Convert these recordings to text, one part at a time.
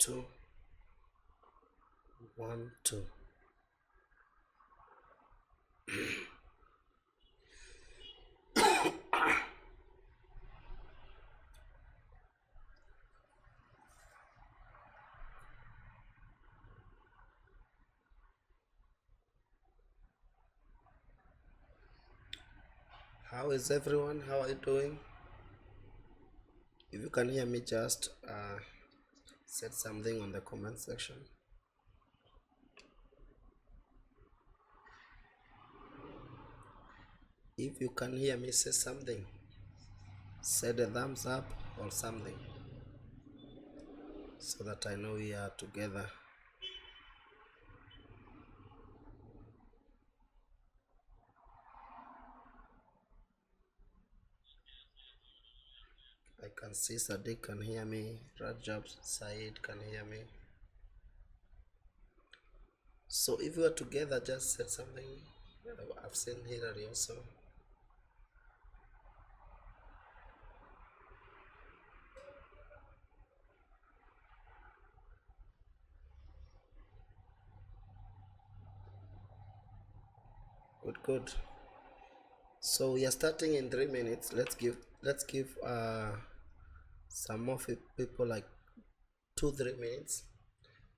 2 1 2. How is everyone? How are you doing? If you can hear me, just said something on the comment section. If you can hear me, say something. Set a thumbs up or something so that I know we are together. I can see Sadiq can hear me, Rajab Said can hear me. So if we are together, just said something. I've seen Hillary also. Good. So we are starting in 3 minutes. Let's give some more people like 2-3 minutes.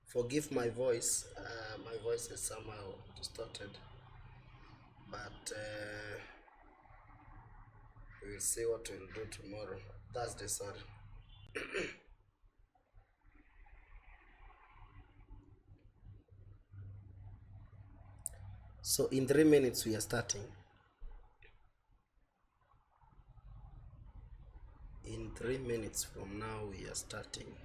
Forgive my voice. My voice is somehow distorted, but we will see what we'll do tomorrow. Thursday, sorry. So in 3 minutes we are starting. In 3 minutes from now we are starting.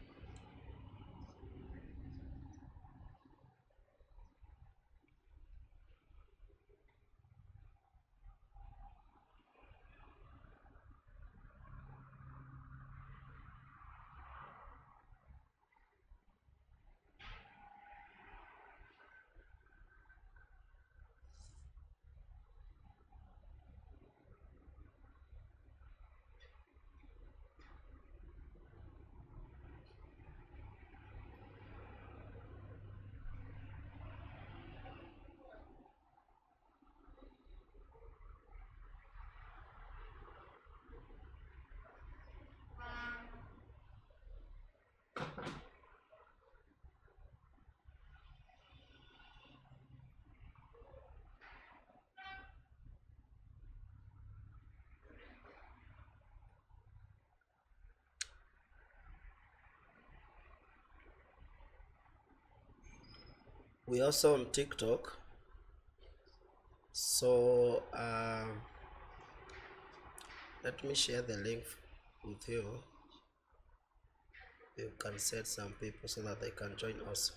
We also on TikTok. So let me share the link with you. You can set some people so that they can join us.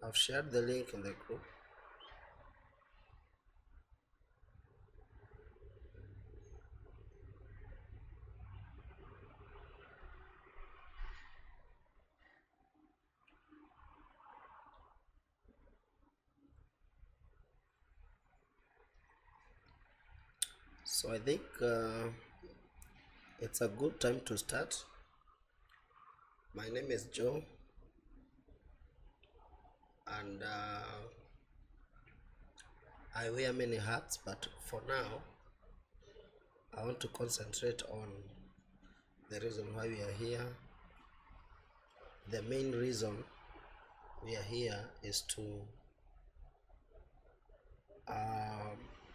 I've shared the link in the group. So I think it's a good time to start. My name is Joe, and I wear many hats, but for now I want to concentrate on the reason why we are here. The main reason we are here is to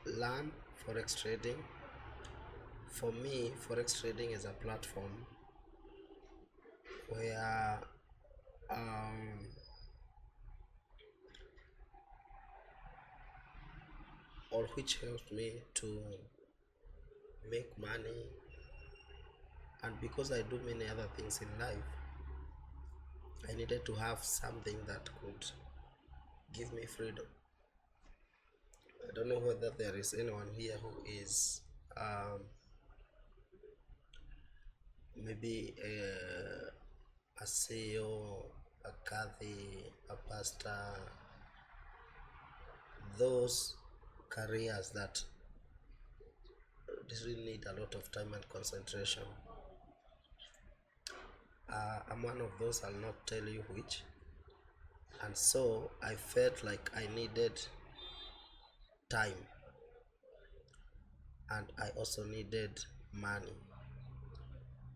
learn Forex trading. For me, Forex trading is a platform where or which helped me to make money, and because I do many other things in life, I needed to have something that could give me freedom. I don't know whether there is anyone here who is maybe a CEO, a Kathy, a pastor, those careers that really need a lot of time and concentration. I'm one of those, I'll not tell you which. And so I felt like I needed time, and I also needed money.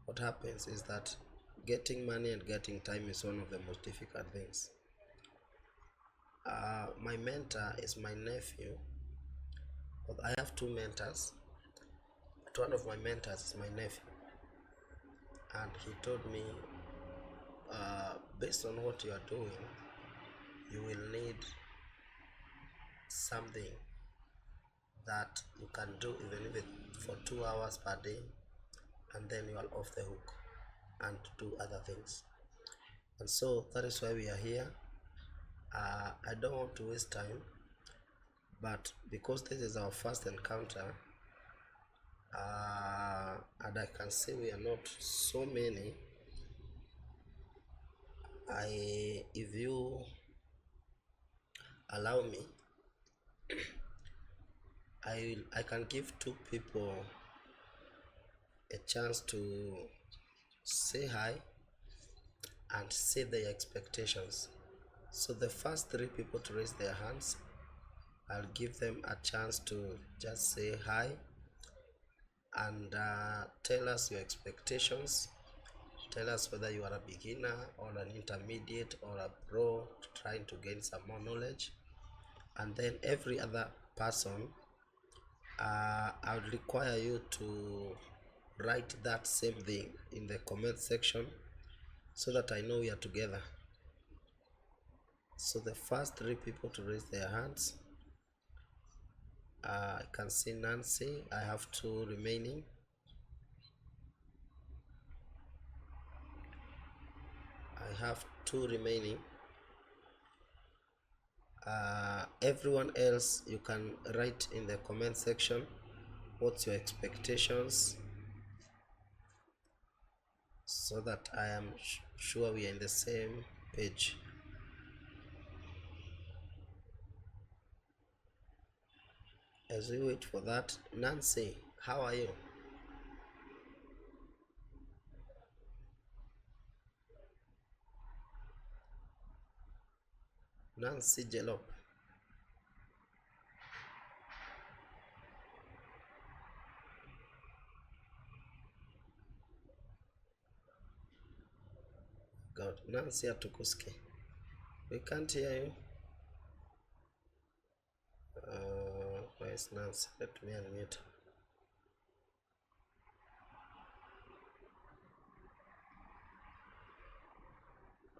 What happens is that getting money and getting time is one of the most difficult things. My mentor is my nephew. I have two mentors, but one of my mentors is my nephew, and he told me, based on what you are doing, you will need something that you can do even if it's for 2 hours per day, and then you are off the hook and do other things. And so that is why we are here. I don't want to waste time, but because this is our first encounter, and I can see we are not so many, if you allow me, I can give two people a chance to say hi and say their expectations. So the first three people to raise their hands, I'll give them a chance to just say hi and tell us your expectations. Tell us whether you are a beginner or an intermediate or a pro trying to gain some more knowledge. And then every other person, I would require you to write that same thing in the comment section so that I know we are together. So the first three people to raise their hands, I can see Nancy. I have two remaining. I have two remaining. Everyone else, you can write in the comment section what's your expectations, so that I am sure we are in the same page. As we wait for that, Nancy, how are you? Nancy Jelop. God, Nancy Atukuski. We can't hear you. Where is Nancy? Let me unmute.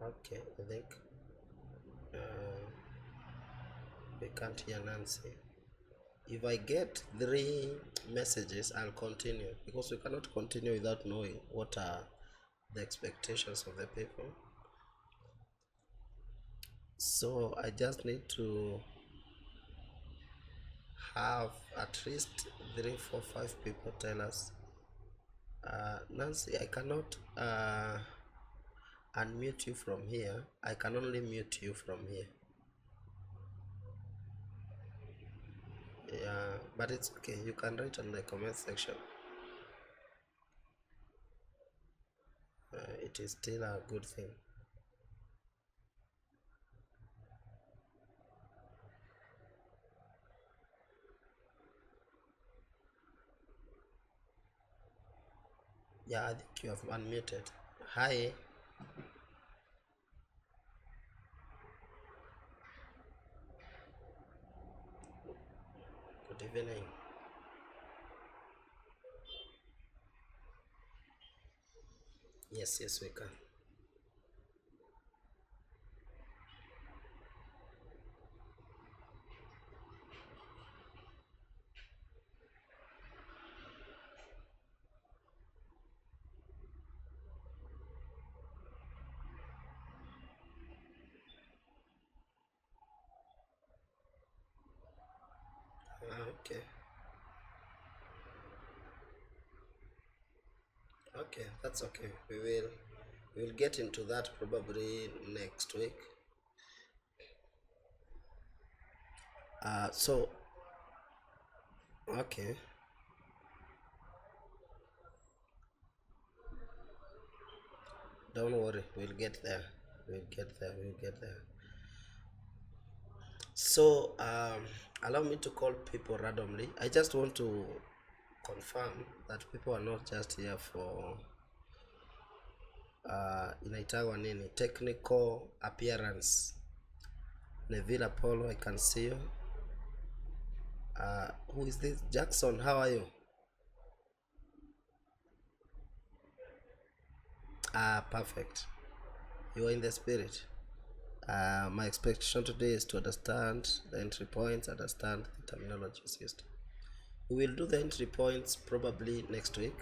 Okay, I think we can't hear Nancy. If I get 3 messages, I'll continue, because we cannot continue without knowing what are the expectations of the people. So I just need to have at least 3, 4, 5 people tell us. Nancy, I cannot unmute you from here. I can only mute you from here. Yeah, but it's okay. You can write on the comment section. It is still a good thing. Yeah, I think you have unmuted. Hi. Good evening. Yes, we can. Okay. Okay, that's okay. We'll get into that probably next week. So okay. Don't worry, we'll get there. We'll get there. So allow me to call people randomly. I just want to confirm that people are not just here for inaitagwa nini, technical appearance. Neville Apollo, I can see you. Who is this? Jackson, how are you? Perfect. You are in the spirit. My expectation today is to understand the entry points, understand the terminologies used. We will do the entry points probably next week.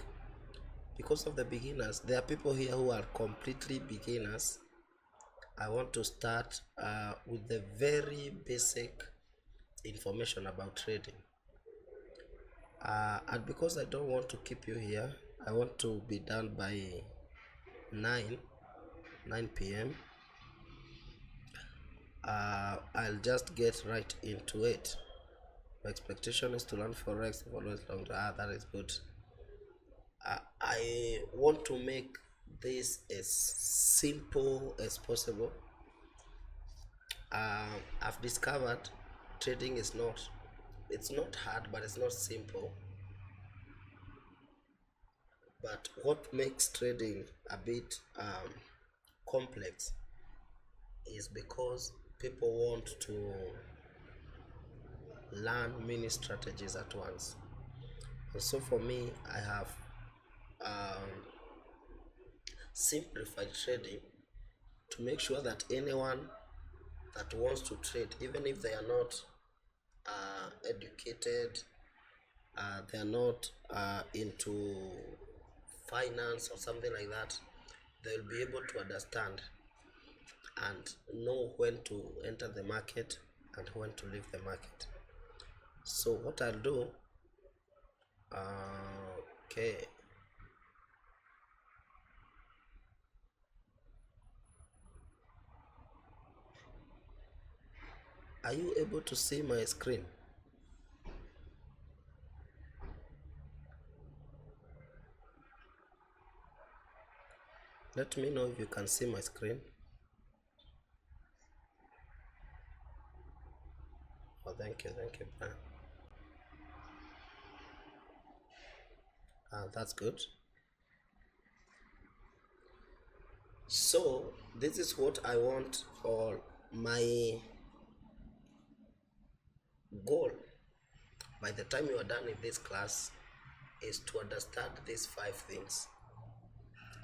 Because of the beginners, there are people here who are completely beginners. I want to start with the very basic information about trading. And because I don't want to keep you here, I want to be done by 9 p.m. I'll just get right into it. My expectation is to learn Forex for always long. That is good. I want to make this as simple as possible. I've discovered trading is not, it's not hard, but it's not simple. But what makes trading a bit complex is because people want to learn many strategies at once. And so for me, I have simplified trading to make sure that anyone that wants to trade, even if they are not educated, they are not into finance or something like that, they'll be able to understand and know when to enter the market and when to leave the market. So what I'll do, okay, are you able to see my screen? Let me know if you can see my screen. Oh, thank you, Brian. That's good. So this is what I want, or my goal by the time you are done in this class is to understand these 5 things,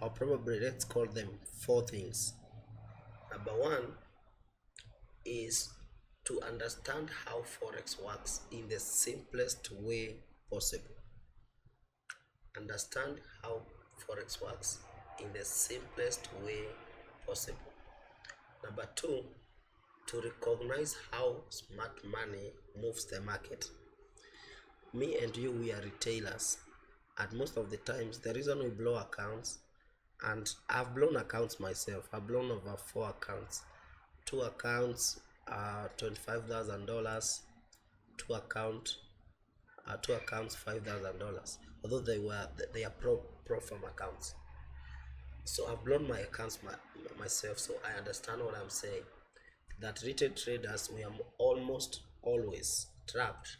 or probably let's call them 4 things. Number 1 is to understand how Forex works in the simplest way possible. Understand how Forex works in the simplest way possible. Number 2, to recognize how smart money moves the market. Me and you, we are retailers, and most of the times the reason we blow accounts, and I've blown accounts myself, I've blown over 4 accounts, 2 accounts $25,000, 2 accounts $5,000, although they are pro forma accounts. So I've blown my accounts myself, so I understand what I'm saying, that retail traders, we are almost always trapped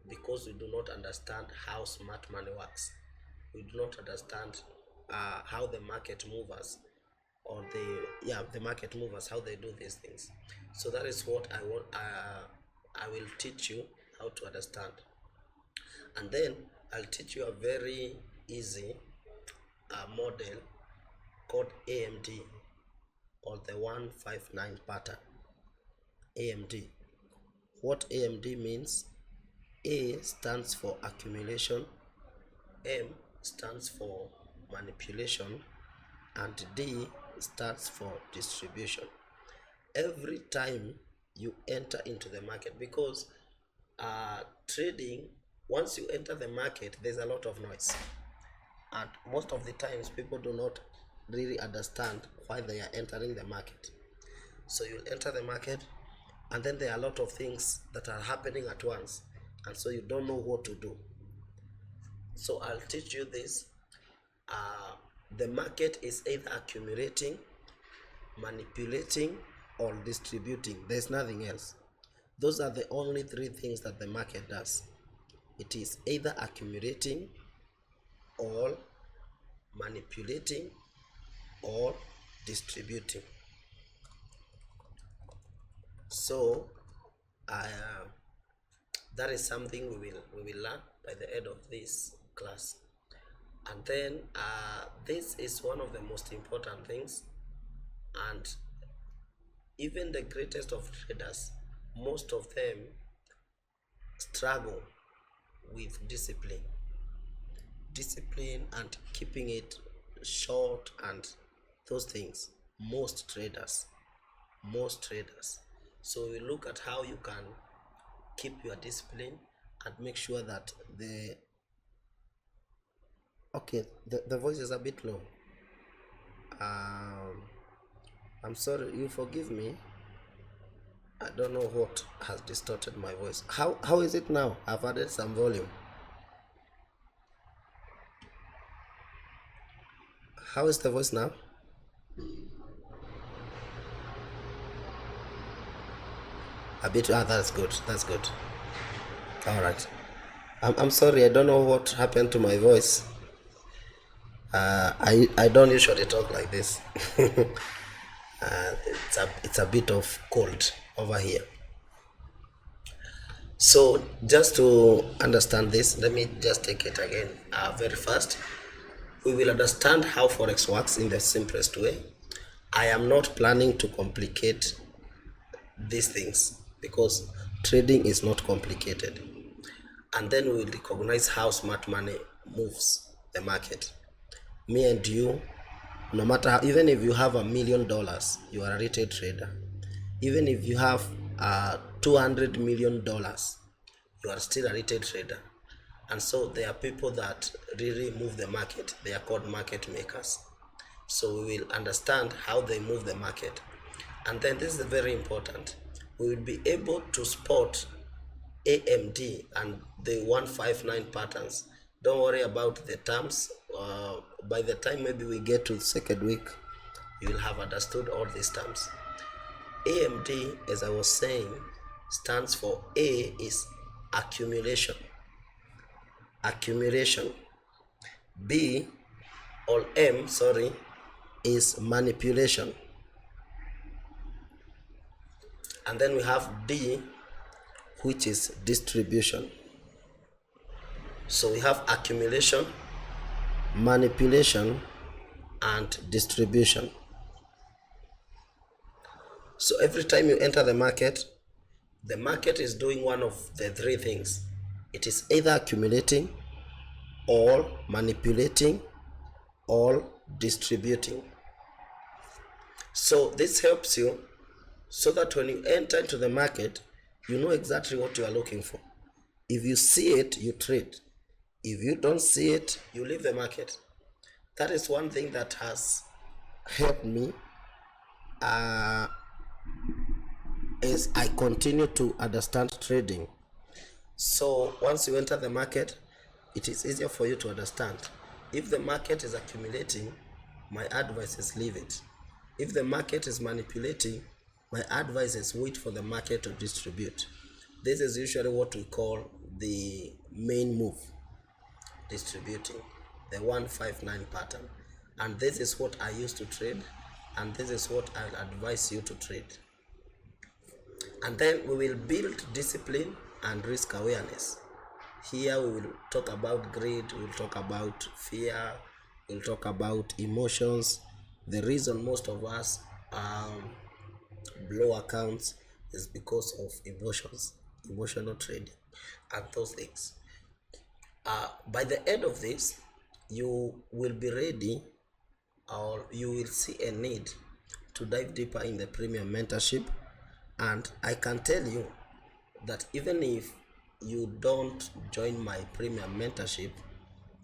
because we do not understand how smart money works. We do not understand how the market movers, or the market movers, how they do these things. So that is what I want. I will teach you how to understand, and then I'll teach you a very easy model called AMD, or the 159 pattern. AMD. What AMD means: A stands for accumulation, M stands for manipulation, and D stands for distribution. Every time you enter into the market, because trading, once you enter the market, there's a lot of noise, and most of the times people do not really understand why they are entering the market. So you'll enter the market, and then there are a lot of things that are happening at once, and so you don't know what to do. So I'll teach you this. The market is either accumulating, manipulating, or distributing. There's nothing else. Those are the only three things that the market does. It is either accumulating, or manipulating, or distributing. So that is something we will learn by the end of this class. And then this is one of the most important things, and even the greatest of traders, most of them struggle with discipline and keeping it short and those things. Most traders. So we look at how you can keep your discipline and make sure that the voice is a bit low. I'm sorry, you forgive me. I don't know what has distorted my voice. How is it now? I've added some volume. How is the voice now? A bit. That's good. All right. I'm sorry, I don't know what happened to my voice. I don't usually talk like this. It's a bit of cold over here. So just to understand this, let me just take it again. Very fast, we will understand how Forex works in the simplest way. I am not planning to complicate these things because trading is not complicated. And then we will recognize how smart money moves the market. Me and you, no matter how, even if you have $1 million, you are a retail trader. Even if you have $200 million, you are still a retail trader. And so there are people that really move the market. They are called market makers. So we will understand how they move the market. And then this is very important. We will be able to spot AMD and the 159 patterns. Don't worry about the terms. By the time maybe we get to the second week, you will have understood all these terms. AMD, as I was saying, stands for A is accumulation. B or M, sorry, is manipulation. And then we have D, which is distribution. So we have accumulation, manipulation, and distribution. So every time you enter the market is doing one of the three things. It is either accumulating, or manipulating, or distributing. So this helps you so that when you enter into the market, you know exactly what you are looking for. If you see it, you trade. If you don't see it, you leave the market. That is one thing that has helped me as I continue to understand trading. So once you enter the market, it is easier for you to understand. If the market is accumulating, my advice is leave it. If the market is manipulating, my advice is wait for the market to distribute. This is usually what we call the main move, distributing, the 159 pattern. And this is what I used to trade, and this is what I'll advise you to trade. And then we will build discipline and risk awareness. Here we will talk about greed, we will talk about fear, we will talk about emotions. The reason most of us blow accounts is because of emotions, emotional trading, and those things. By the end of this, you will be ready, or you will see a need to dive deeper in the premium mentorship. And I can tell you that even if you don't join my premium mentorship,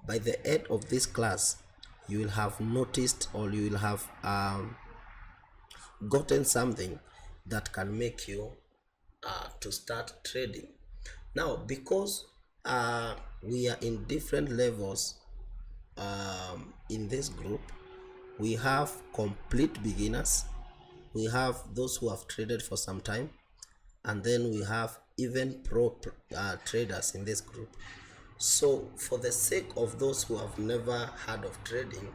by the end of this class you will have noticed, or you will have gotten something that can make you to start trading. Now, because we are in different levels in this group, we have complete beginners, we have those who have traded for some time, and then we have even pro traders in this group. So for the sake of those who have never heard of trading,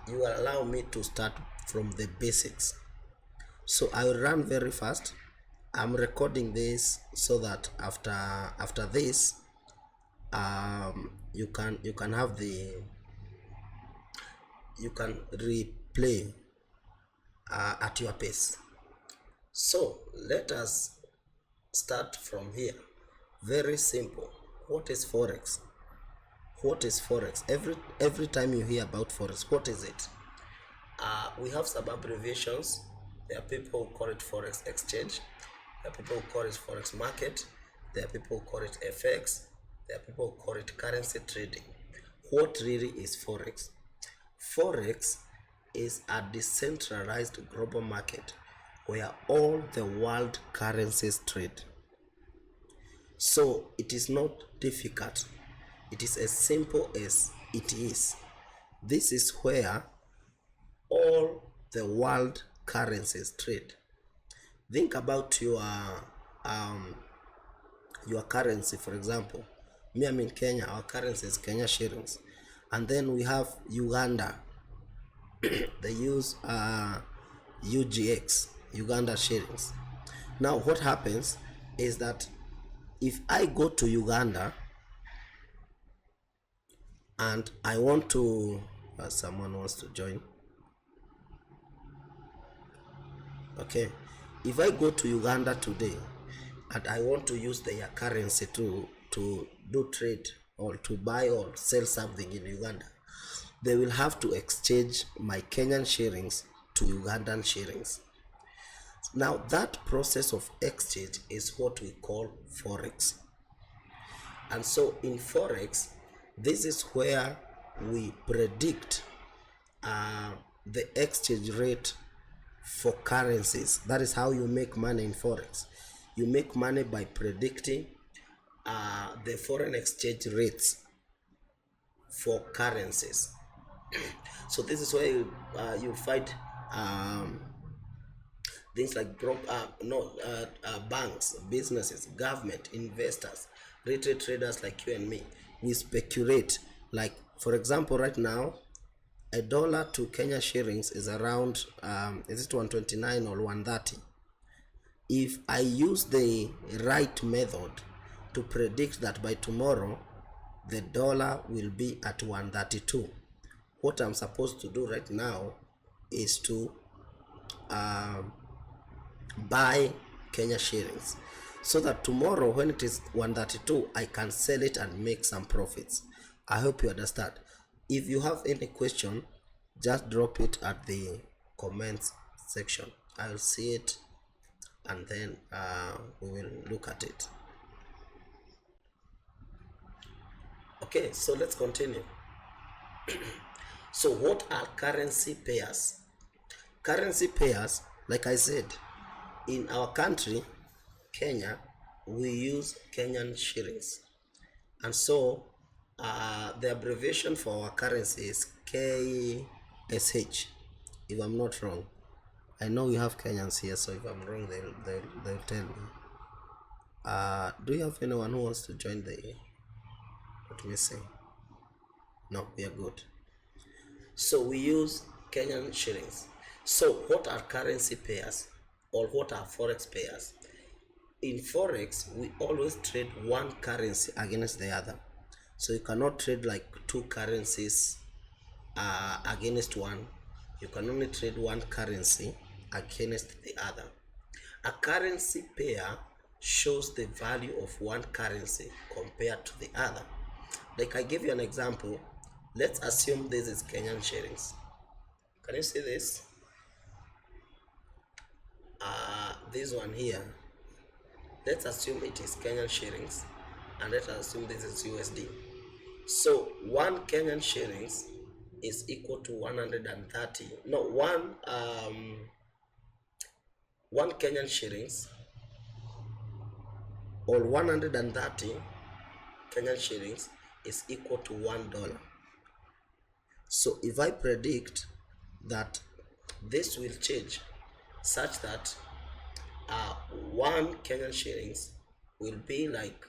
you will allow me to start from the basics. So I will run very fast. I'm recording this so that after this you can have the you can replay at your pace. So let us start from here. Very simple. What is Forex? What is Forex? Every time you hear about Forex, what is it? We have some abbreviations. There are people who call it Forex exchange. There are people who call it Forex market. There are people who call it FX. There are people who call it currency trading. What really is Forex? Forex is a decentralized global market where all the world currencies trade. So it is not difficult. It is as simple as it is. This is where all the world currencies trade. Think about your currency. For example, me, I'm in Kenya. Our currency is Kenya shillings, and then we have Uganda. They use UGX, Uganda shillings. Now what happens is that if I go to Uganda and I want to someone wants to join. Okay, if I go to Uganda today and I want to use their currency to do trade or to buy or sell something in Uganda, they will have to exchange my Kenyan shillings to Ugandan shillings. Now that process of exchange is what we call Forex. And so in Forex, this is where we predict the exchange rate for currencies. That is how you make money in Forex. You make money by predicting the foreign exchange rates for currencies. So this is where you find things like banks, businesses, government, investors, retail traders like you and me. We speculate. Like, for example, right now a dollar to Kenya shillings is around is it 129 or 130. If I use the right method to predict that by tomorrow the dollar will be at 132, what I'm supposed to do right now is to buy Kenya shillings, so that tomorrow when it is 132 I can sell it and make some profits. I hope you understand. If you have any question, just drop it at the comments section. I'll see it and then we will look at it. Okay, so let's continue. So what are currency pairs? Currency pairs, like I said, in our country, Kenya, we use Kenyan shillings. And so the abbreviation for our currency is KSH, if I'm not wrong. I know we have Kenyans here, so if I'm wrong, they'll tell me. Do you have anyone who wants to join the... Let me see. No, we are good. So we use Kenyan shillings. So what are currency pairs, or what are Forex pairs? In Forex, we always trade one currency against the other. So you cannot trade like two currencies against one. You can only trade one currency against the other. A currency pair shows the value of one currency compared to the other. Like I give you an example. Let's assume this is Kenyan shillings. Can you see this? This one here let's assume it is Kenyan shillings, and let us assume this is USD. So 1 Kenyan shillings is equal to 130. No, one Kenyan shillings or 130 Kenyan shillings is equal to $1. So if I predict that this will change such that 1 Kenyan shillings will be like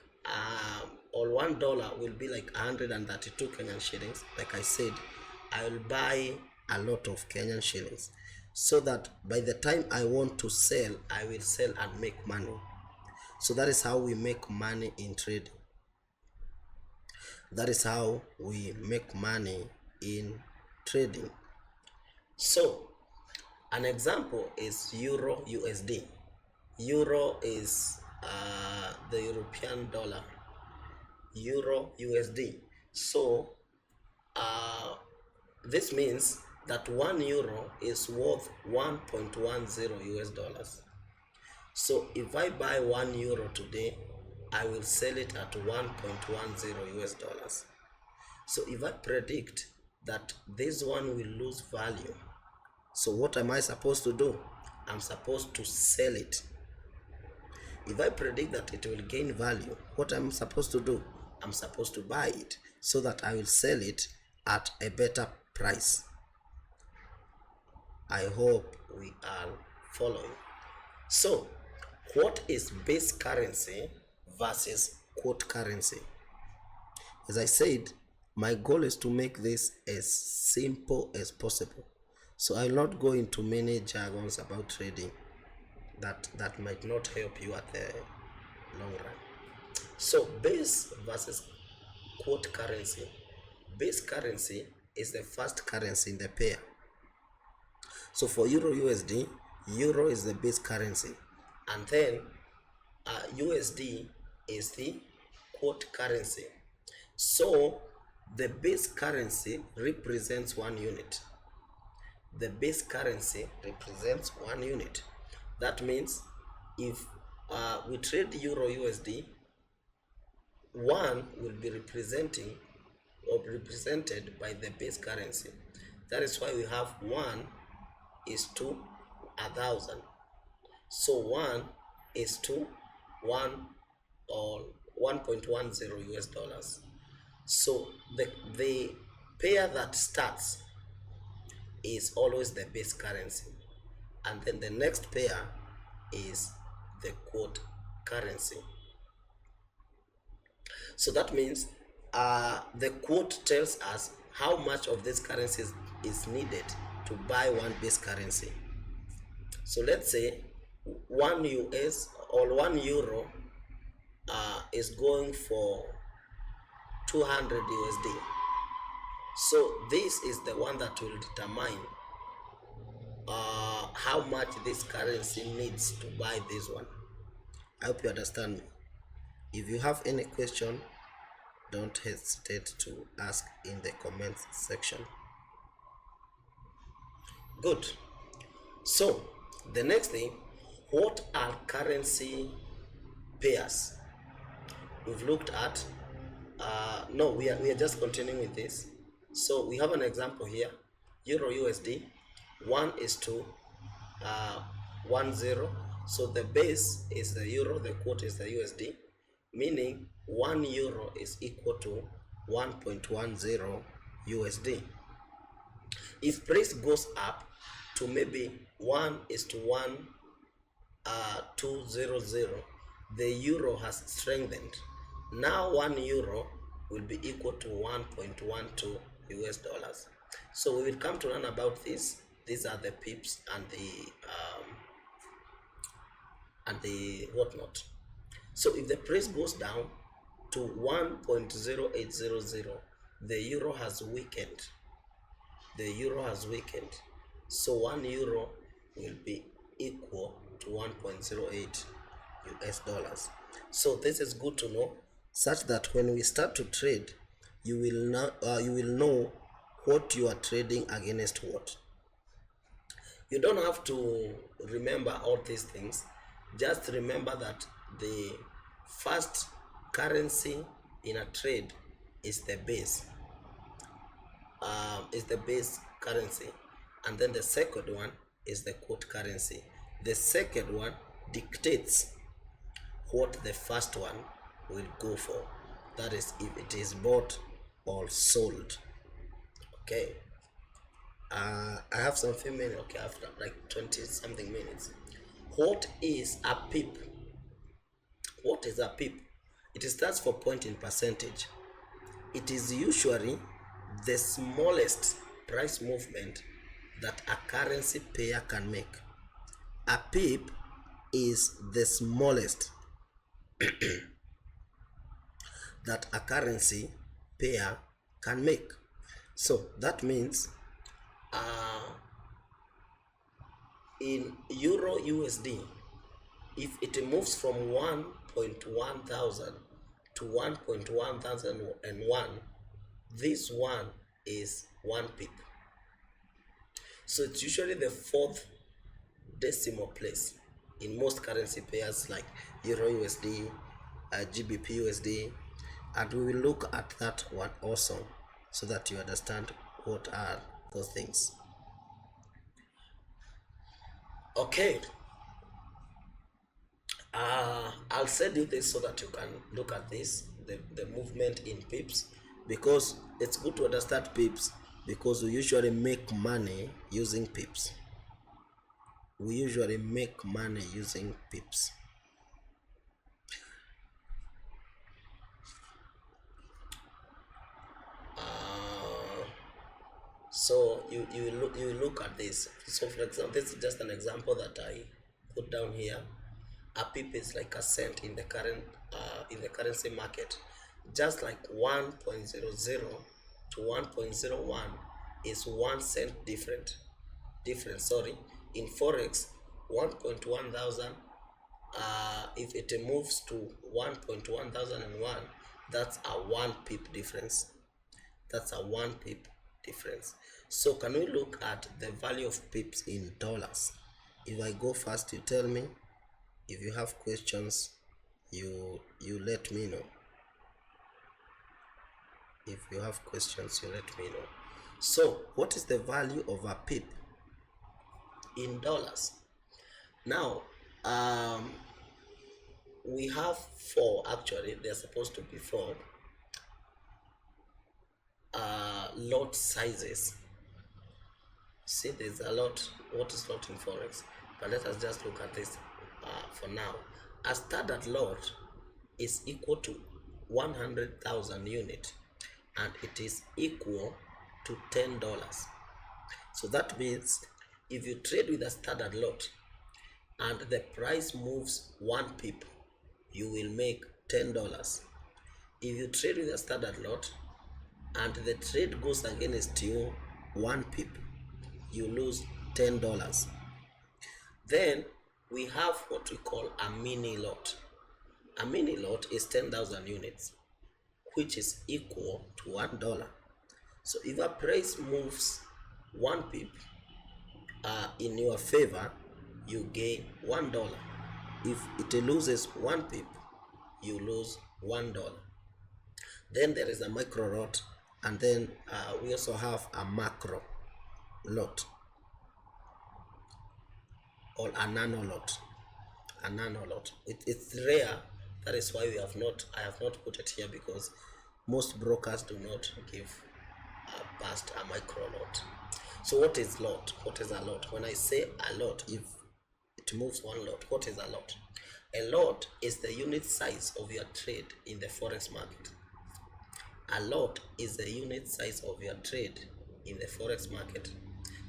or $1 will be like 132 Kenyan shillings. Like I said, I will buy a lot of Kenyan shillings so that by the time I want to sell, I will sell and make money. So that is how we make money in trading. That is how we make money in trading. So an example is Euro USD. Euro is the European dollar. Euro USD. So this means that 1 euro is worth 1.10 US dollars. So if I buy 1 euro today, I will sell it at 1.10 US dollars. So if I predict that this one will lose value, so what am I supposed to do? I'm supposed to sell it. If I predict that it will gain value, what I'm supposed to do? I'm supposed to buy it so that I will sell it at a better price. I hope we are following. So what is base currency versus quote currency? As I said, my goal is to make this as simple as possible. So I'll not go into many jargons about trading that might not help you at the long run. So base versus quote currency. Base currency is the first currency in the pair. So for Euro USD, Euro is the base currency, and then USD is the quote currency. So the base currency represents 1 unit. The base currency represents 1 unit. That means if we trade Euro USD, 1 will be represented by the base currency. That is why we have 1 is to 1,000. So 1 is to 1 or 1.10 US dollars. So the pair that starts is always the base currency, and then the next pair is the quote currency. So that means the quote tells us how much of this currency is needed to buy one base currency. So let's say 1 US or 1 euro is going for 200 USD. So this is the one that will determine how much this currency needs to buy this one. I hope you understand me. If you have any question, don't hesitate to ask in the comments section. Good. So the next thing, what are currency pairs? We've looked at no, we are just continuing with this. So we have an example here, Euro USD, 1 is to 10. So the base is the euro, the quote is the USD, meaning 1 euro is equal to 1.10 USD. If price goes up to maybe 1 is to 1.200, the euro has strengthened. Now 1 euro will be equal to 1.12 US dollars. So we will come to learn about this. These are the pips and the whatnot. So if the price goes down to 1.0800, the euro has weakened. The euro has weakened. So 1 euro will be equal to 1.08 US dollars. So this is good to know, such that when we start to trade, you will know what you are trading against what. You don't have to remember all these things. Just remember that the first currency in a trade is the base, currency, and then the second one is the quote currency. The second one dictates what the first one will go for, that is if it is bought or sold. Okay, I have some few minutes. Okay, after like 20 something minutes. What is a PiP? What is a PiP? It stands for point in percentage. It is usually the smallest price movement that a currency pair can make. A PiP is the smallest that a currency pair can make. So that means in Euro USD, if it moves from 1.1 thousand to 1.1001, this one is 1 pip. So it's usually the fourth decimal place in most currency pairs like Euro USD, GBP USD, and we will look at that one also so that you understand what are those things. Okay, I'll send you this so that you can look at this, the movement in pips, because it's good to understand pips, because we usually make money using pips. We usually make money using pips. So you look at this. So for example, this is just an example that I put down here. A pip is like a cent in the currency market, just like 1.00 to 1.01 is 1 cent difference. Sorry, in forex, 1.1 thousand, if it moves to 1.1001, that's a 1 pip difference. That's a 1 pip difference. So can we look at the value of pips in dollars? If I go first, you tell me. If you have questions, you let me know. If you have questions, you let me know. So what is the value of a pip in dollars? Now we have 4. Actually they're supposed to be 4 lot sizes. See, there's a lot. What is lot in forex? But let us just look at this for now. A standard lot is equal to 100,000 unit, and it is equal to $10. So that means if you trade with a standard lot and the price moves 1 pip, you will make $10. If you trade with a standard lot and the trade goes against you 1 pip, you lose $10. Then we have what we call a mini lot. A mini lot is 10,000 units, which is equal to $1. So if a price moves 1 pip in your favor, you gain $1. If it loses 1 pip, you lose $1. Then there is a micro lot, and then we also have a macro lot or a nano lot. A nano lot. It's rare. That is why I have not put it here, because most brokers do not give past a micro lot. So what is lot? What is a lot? When I say a lot, if it moves 1 lot, what is a lot? A lot is the unit size of your trade in the forex market. A lot is the unit size of your trade in the forex market.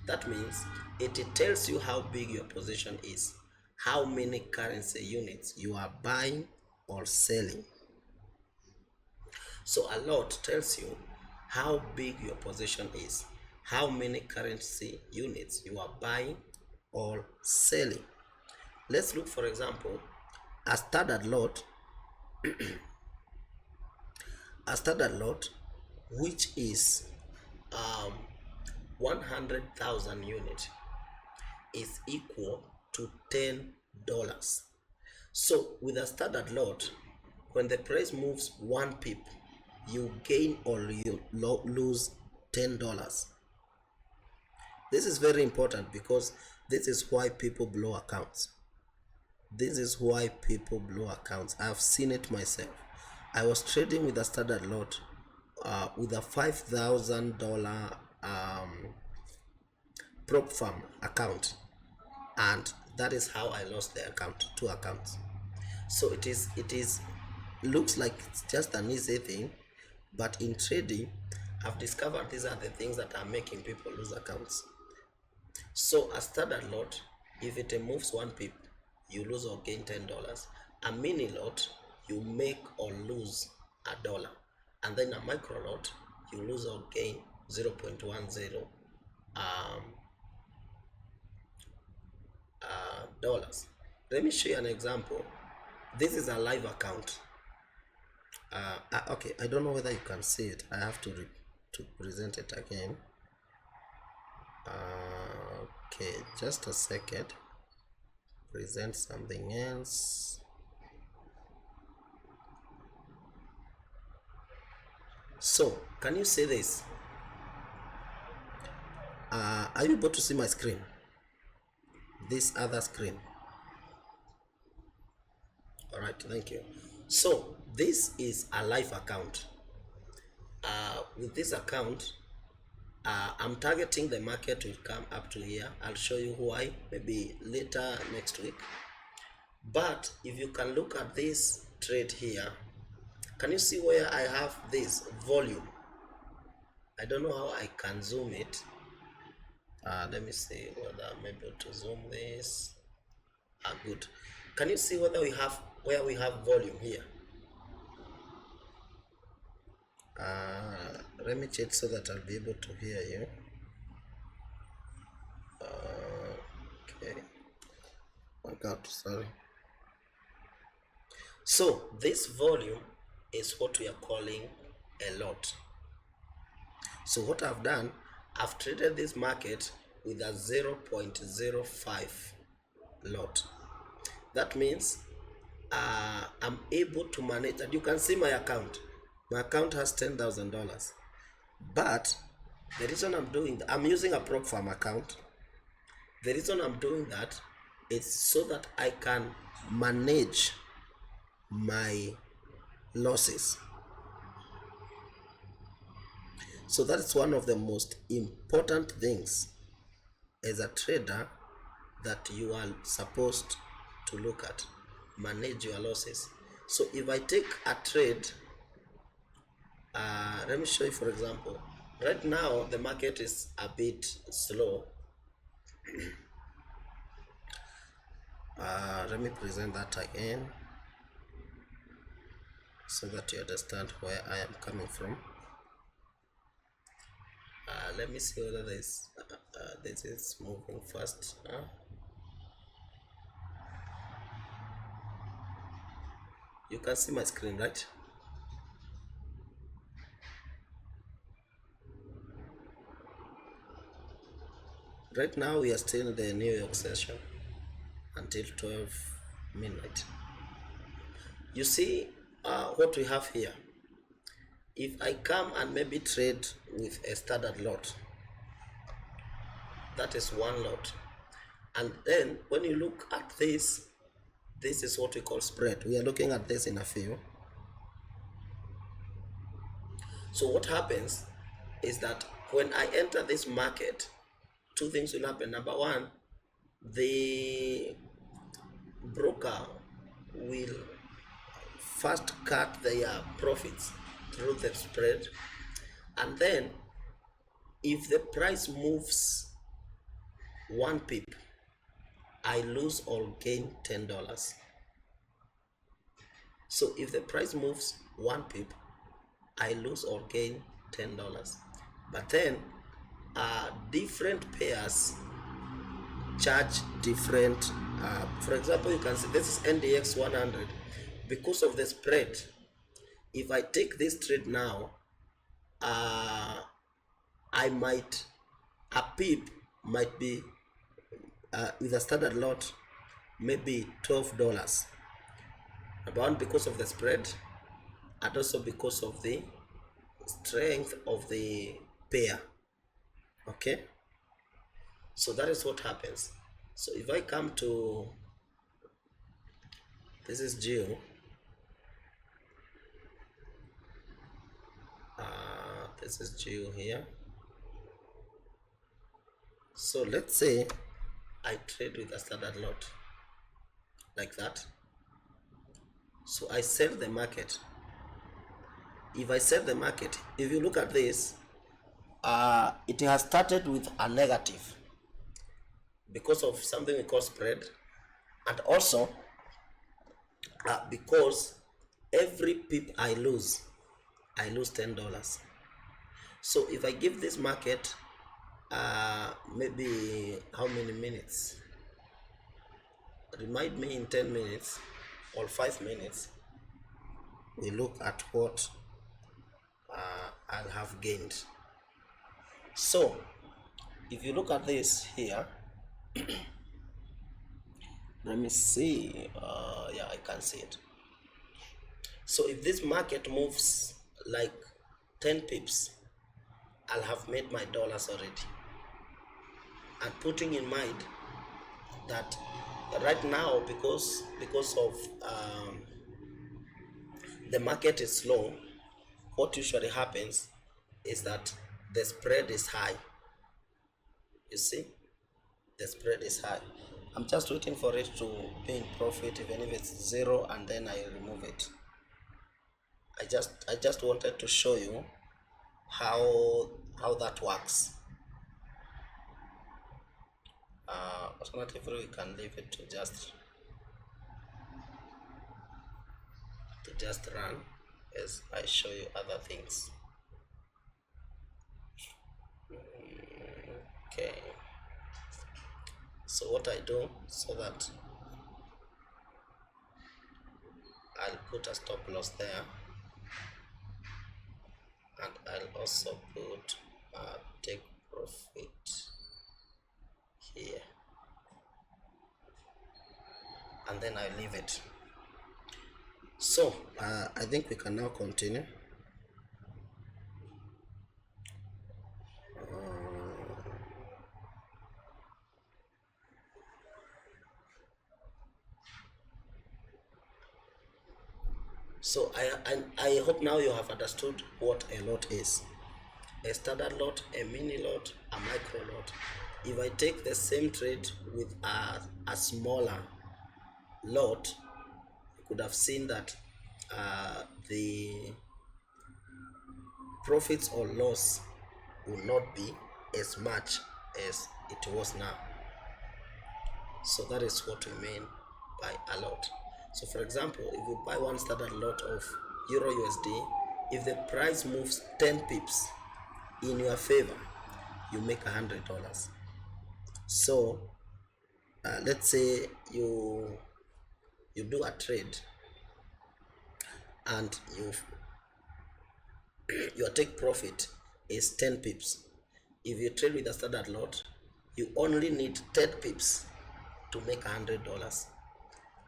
That means it tells you how big your position is, how many currency units you are buying or selling. So a lot tells you how big your position is, how many currency units you are buying or selling. Let's look, for example, a standard lot. A standard lot, which is 100,000 units, is equal to $10. So with a standard lot, when the price moves 1 pip, you gain or you lose $10. This is very important because this is why people blow accounts. This is why people blow accounts. I've seen it myself. I was trading with a standard lot with a $5,000 prop farm account, and that is how I lost the account, 2 accounts. So it is looks like it's just an easy thing, but in trading I've discovered these are the things that are making people lose accounts. So a standard lot, if it moves 1 pip, you lose or gain $10. A mini lot, you make or lose $1, and then a micro lot, you lose or gain 0.10 dollars. Let me show you an example. This is a live account. Okay, I don't know whether you can see it. I have to present it again. Okay, just a second. Present something else. So, can you see this? Are you able to see my screen? This other screen. All right, thank you. So this is a live account. With this account, I'm targeting the market will come up to here. I'll show you why maybe later next week. But if you can look at this trade here, can you see where I have this volume? I don't know how I can zoom it. Let me see whether I'm able to zoom this. Good. Can you see whether we have volume here? Let me check so that I'll be able to hear you. Okay. Oh God, sorry. So this volume is what we are calling a lot. So what I've done, I've traded this market with a 0.05 lot. That means I'm able to manage, and you can see my account. My account has $10,000. But the reason I'm doing that, I'm using a prop farm account. The reason I'm doing that is so that I can manage my losses. So that's one of the most important things as a trader that you are supposed to look at. Manage your losses. So if I take a trade, let me show you, for example. Right now the market is a bit slow. Let me present that again so that you understand where I am coming from. Let me see whether this is moving fast. You can see my screen, right? Right now we are still in the New York session until 12 midnight. You see what we have here. If I come and maybe trade with a standard lot, that is one lot, and then when you look at this is what we call spread. We are looking at this in a few. So what happens is that when I enter this market, 2 things will happen. Number one, the broker will first cut their profits through the spread, and then if the price moves 1 pip, I lose or gain $10. So if the price moves 1 pip, I lose or gain $10. But then different pairs charge different. For example, you can see this is NDX 100. Because of the spread, if I take this trade now, a PiP might be with a standard lot maybe $12. Number one, because of the spread, and also because of the strength of the pair. Okay, so that is what happens. So if I come to, this is geo, this is geo here. So let's say I trade with a standard lot like that. So I sell the market. If I sell the market, if you look at this, it has started with a negative because of something we call spread, and also because every pip I lose $10. So if I give this market maybe how many minutes, remind me, in 10 minutes or 5 minutes, we look at what I'll have gained. So if you look at this here, let me see, yeah, I can see it. So if this market moves like 10 pips, I'll have made my dollars already. And putting in mind that right now, because of the market is slow, what usually happens is that the spread is high. You see, the spread is high. I'm just waiting for it to be in profit, even if it's zero, and then I remove it. I just wanted to show you how that works. Alternatively, we can leave it to just run as I show you other things. Okay, so what I do, so that I'll put a stop loss there, and I'll also put take profit here, and then I leave it. So I think we can now continue. So I hope now you have understood what a lot is. A standard lot, a mini lot, a micro lot. If I take the same trade with a smaller lot, you could have seen that the profits or loss will not be as much as it was now. So that is what we mean by a lot. So for example, if you buy one standard lot of Euro USD, if the price moves 10 pips in your favor, you make $100. So let's say you do a trade and your take profit is 10 pips. If you trade with a standard lot, you only need 10 pips to make $100,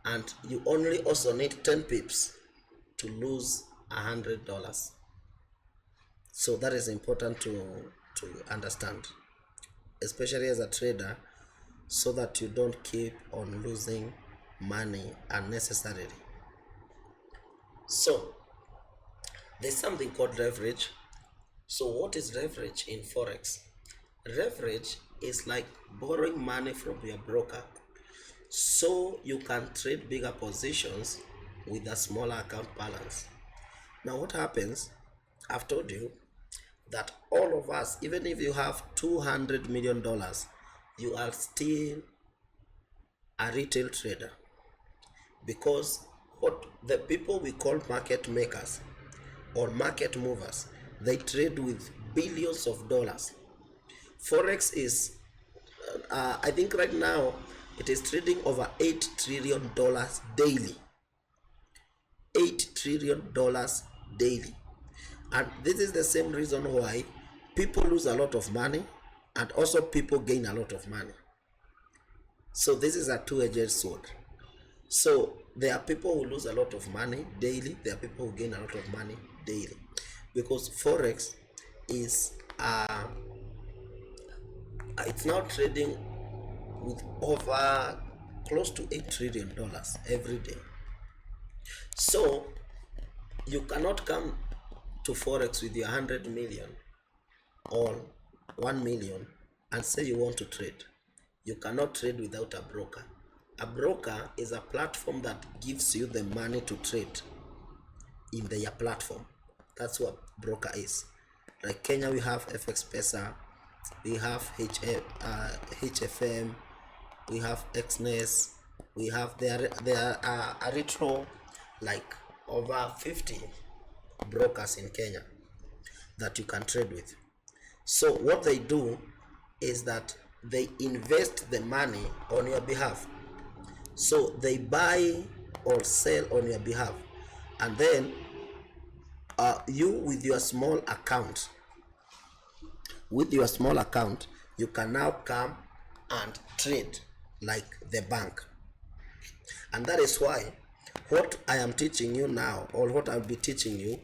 and you only also need 10 pips to lose $100. So that is important to understand, especially as a trader, so that you don't keep on losing money unnecessarily. So there's something called leverage. So what is leverage in Forex? Leverage is like borrowing money from your broker, so you can trade bigger positions with a smaller account balance. Now what happens, I've told you that all of us, even if you have $200 million, you are still a retail trader, because what the people we call market makers or market movers, they trade with billions of dollars. Forex is I think right now it is trading over $8 trillion daily. $8 trillion daily. And this is the same reason why people lose a lot of money and also people gain a lot of money. So this is a two-edged sword. So there are people who lose a lot of money daily, there are people who gain a lot of money daily, because Forex is it's now trading with over close to $8 trillion every day. So you cannot come to Forex with your 100 million or 1 million and say you want to trade. You cannot trade without a broker. A broker is a platform that gives you the money to trade in their platform. That's what broker is. Like Kenya, we have FX Pesa, we have HFM, we have XNES, we have there are retro, like over 50 brokers in Kenya that you can trade with. So what they do is that they invest the money on your behalf. So they buy or sell on your behalf, and then you with your small account, you can now come and trade like the bank. And that is why what I am teaching you now, or what I'll be teaching you,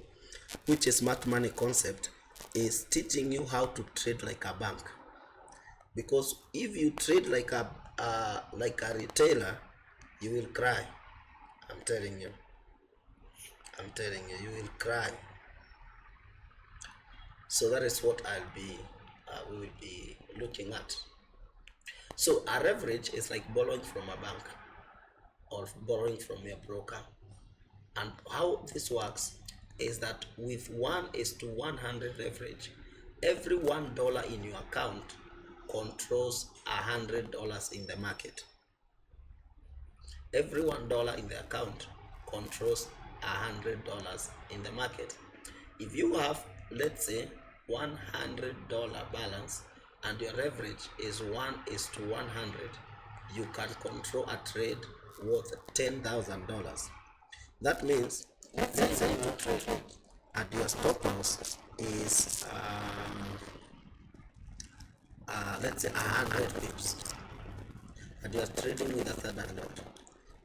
which is smart money concept, is teaching you how to trade like a bank. Because if you trade like a retailer, you will cry. I'm telling you, you will cry. So that is what we will be looking at. So our leverage is like borrowing from a bank or borrowing from your broker. And how this works is that with 1:100 leverage, every $1 in your account controls $100 in the market. Every $1 in the account controls $100 in the market. If you have, let's say, $100 balance and your leverage is 1:100, you can control a trade worth $10,000. That means, let's say you trade and your stop loss is let's say 100 pips, and you are trading with a standard lot.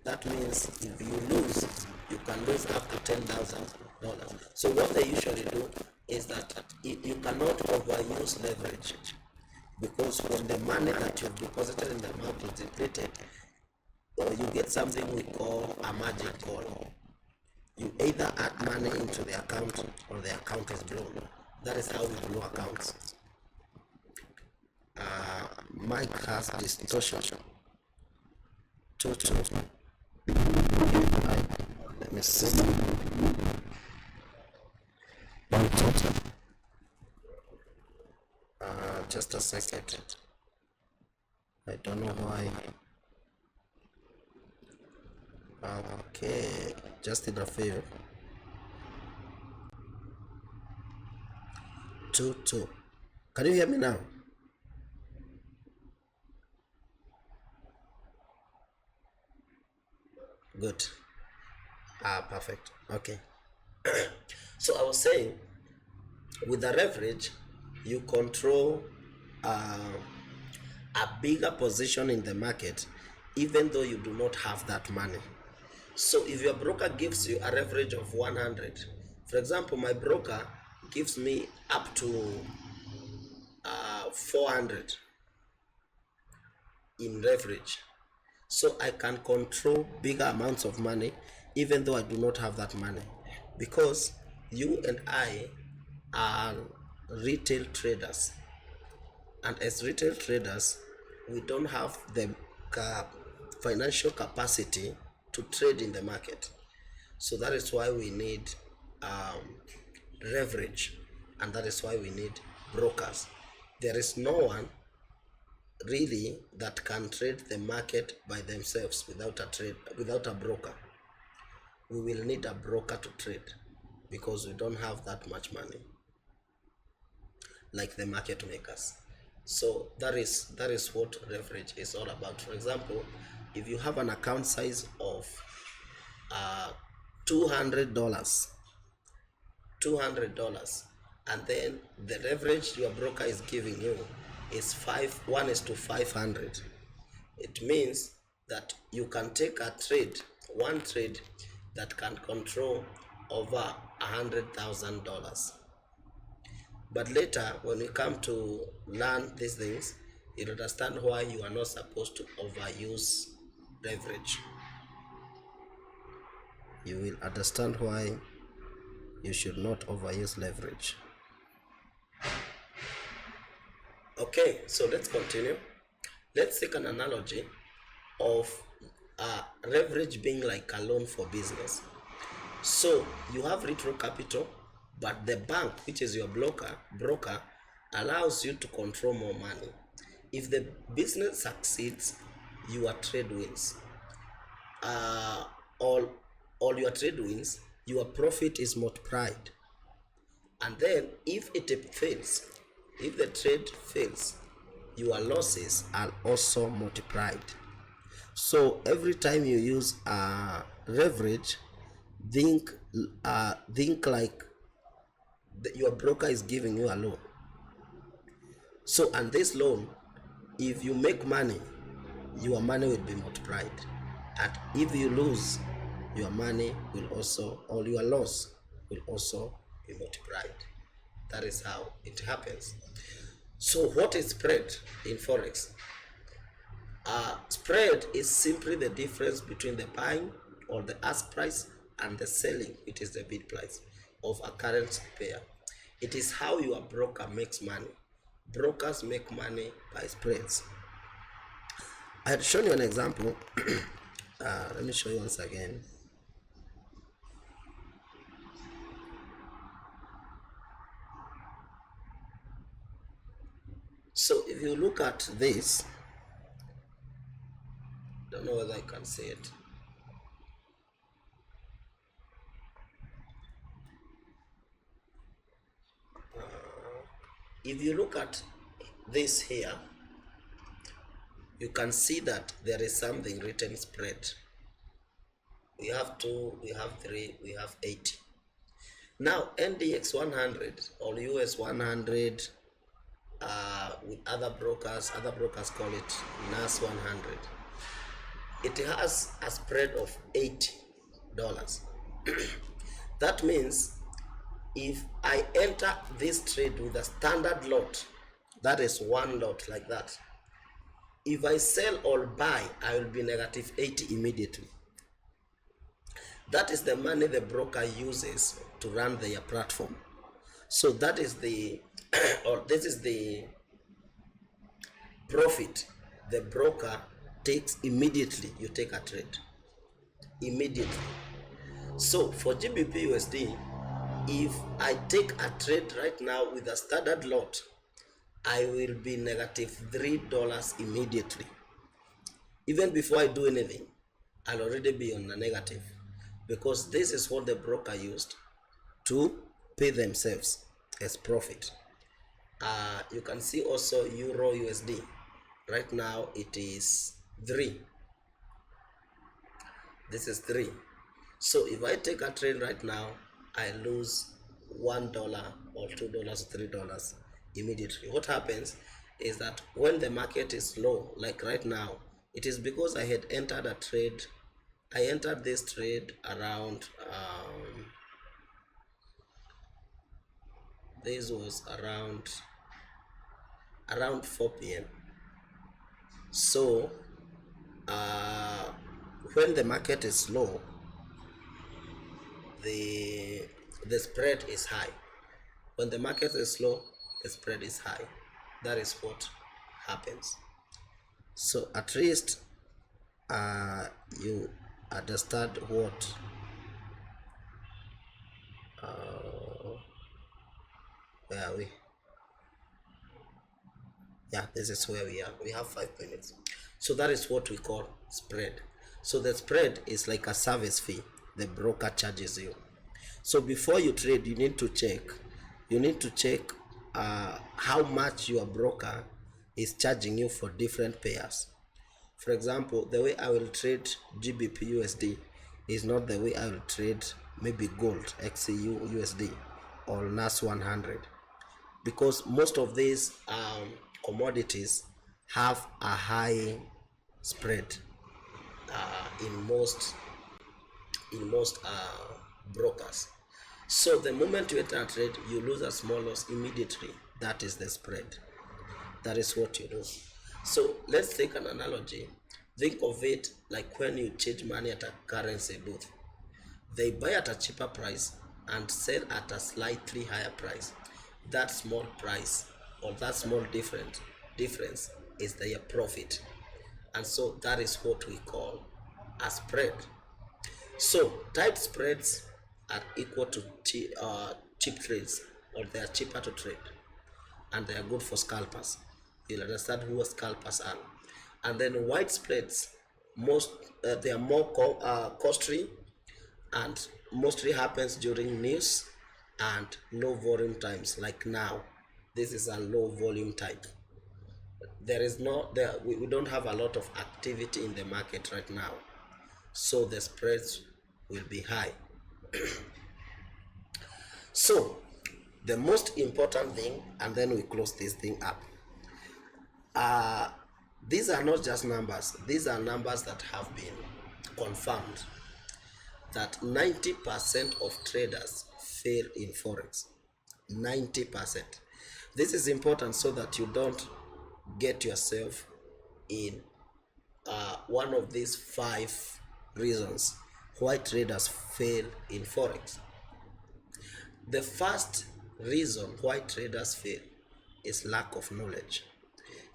That means if you lose, you can lose up to $10,000. So what they usually do is that you cannot overuse leverage, because when the money that you've deposited in the account is depleted, you get something we call a margin call. You either add money into the account or the account is blown. That is how we blow accounts. Mike has distortion. Total. Let me see. One total. Just a second. I don't know why. Okay, just did a fail. 2. Can you hear me now? Good. Perfect. Okay. So I was saying, with the leverage, you control a bigger position in the market, even though you do not have that money. So if your broker gives you a leverage of 100, for example, my broker gives me up to 400 in leverage. So I can control bigger amounts of money even though I do not have that money, because you and I are retail traders, and as retail traders we don't have the financial capacity to trade in the market. So that is why we need leverage, and that is why we need brokers. There is no one really that can trade the market by themselves without a broker. We will need a broker to trade, because we don't have that much money like the market makers. So that is what leverage is all about. For example, if you have an account size of $200, and then the leverage your broker is giving you is 1:500, it means that you can take a trade one trade that can control over $100,000. But later, when you come to learn these things, you understand why you are not supposed to overuse leverage. You will understand why you should not overuse leverage. Okay, so let's continue. Let's take an analogy of leverage being like a loan for business. So you have retro capital, but the bank, which is your broker, allows you to control more money. If the business succeeds, your trade wins. All your trade wins, your profit is multiplied. And then if it fails, if the trade fails, your losses are also multiplied. So every time you use leverage, think like your broker is giving you a loan. So, and this loan, if you make money, your money will be multiplied, and if you lose, your money will also, or your loss will also be multiplied. That is how it happens. So what is spread in Forex? Spread is simply the difference between the buying or the ask price and the selling, it is the bid price of a currency pair. It is how your broker makes money. Brokers make money by spreads. I had shown you an example. Let me show you once again. So if you look at this, don't know whether I can see it. If you look at this here, you can see that there is something written spread. We have 2, we have 3, we have 80. Now NDX 100 or US 100, with other brokers call it NAS 100. It has a spread of $80. That means if I enter this trade with a standard lot, that is one lot like that, if I sell or buy, I will be negative 80 immediately. That is the money the broker uses to run their platform. So that is the or this is the profit the broker takes immediately. You take a trade immediately. So for GBP USD, if I take a trade right now with a standard lot, I will be negative $3 immediately. Even before I do anything, I'll already be on a negative, because this is what the broker used to pay themselves as profit. You can see also Euro USD. Right now it is 3. This is 3. So if I take a trade right now, I lose $1 or $2 or $3 immediately. What happens is that when the market is low, like right now, it is because I had entered a trade. I entered this trade around this was around 4 p.m. So when the market is low, the spread is high. When the market is low, the spread is high. That is what happens. So at least you understand what where are we? Yeah, this is where we are. We have 5 minutes. So that is what we call spread. So the spread is like a service fee the broker charges you. So before you trade, you need to check how much your broker is charging you for different pairs. For example, the way I will trade GBP USD is not the way I will trade maybe gold XCU USD or NAS 100, because most of these commodities have a high spread in most in most brokers. So the moment you enter a trade, you lose a small loss immediately. That is the spread. That is what you do. So let's take an analogy. Think of it like when you change money at a currency booth. They buy at a cheaper price and sell at a slightly higher price. That small price or that small difference is their profit. And so that is what we call a spread. So tight spreads are equal to cheap trades, or they are cheaper to trade, and they are good for scalpers. You'll understand who scalpers are. And then wide spreads, they are more costly, and mostly happens during news and low volume times. Like now, this is a low volume type. We don't have a lot of activity in the market right now, so the spreads will be high. So the most important thing, and then we close this thing up, these are not just numbers. These are numbers that have been confirmed, that 90% of traders fail in Forex. 90%. This is important so that you don't get yourself in one of these 5 reasons why traders fail in Forex. The first reason why traders fail is lack of knowledge.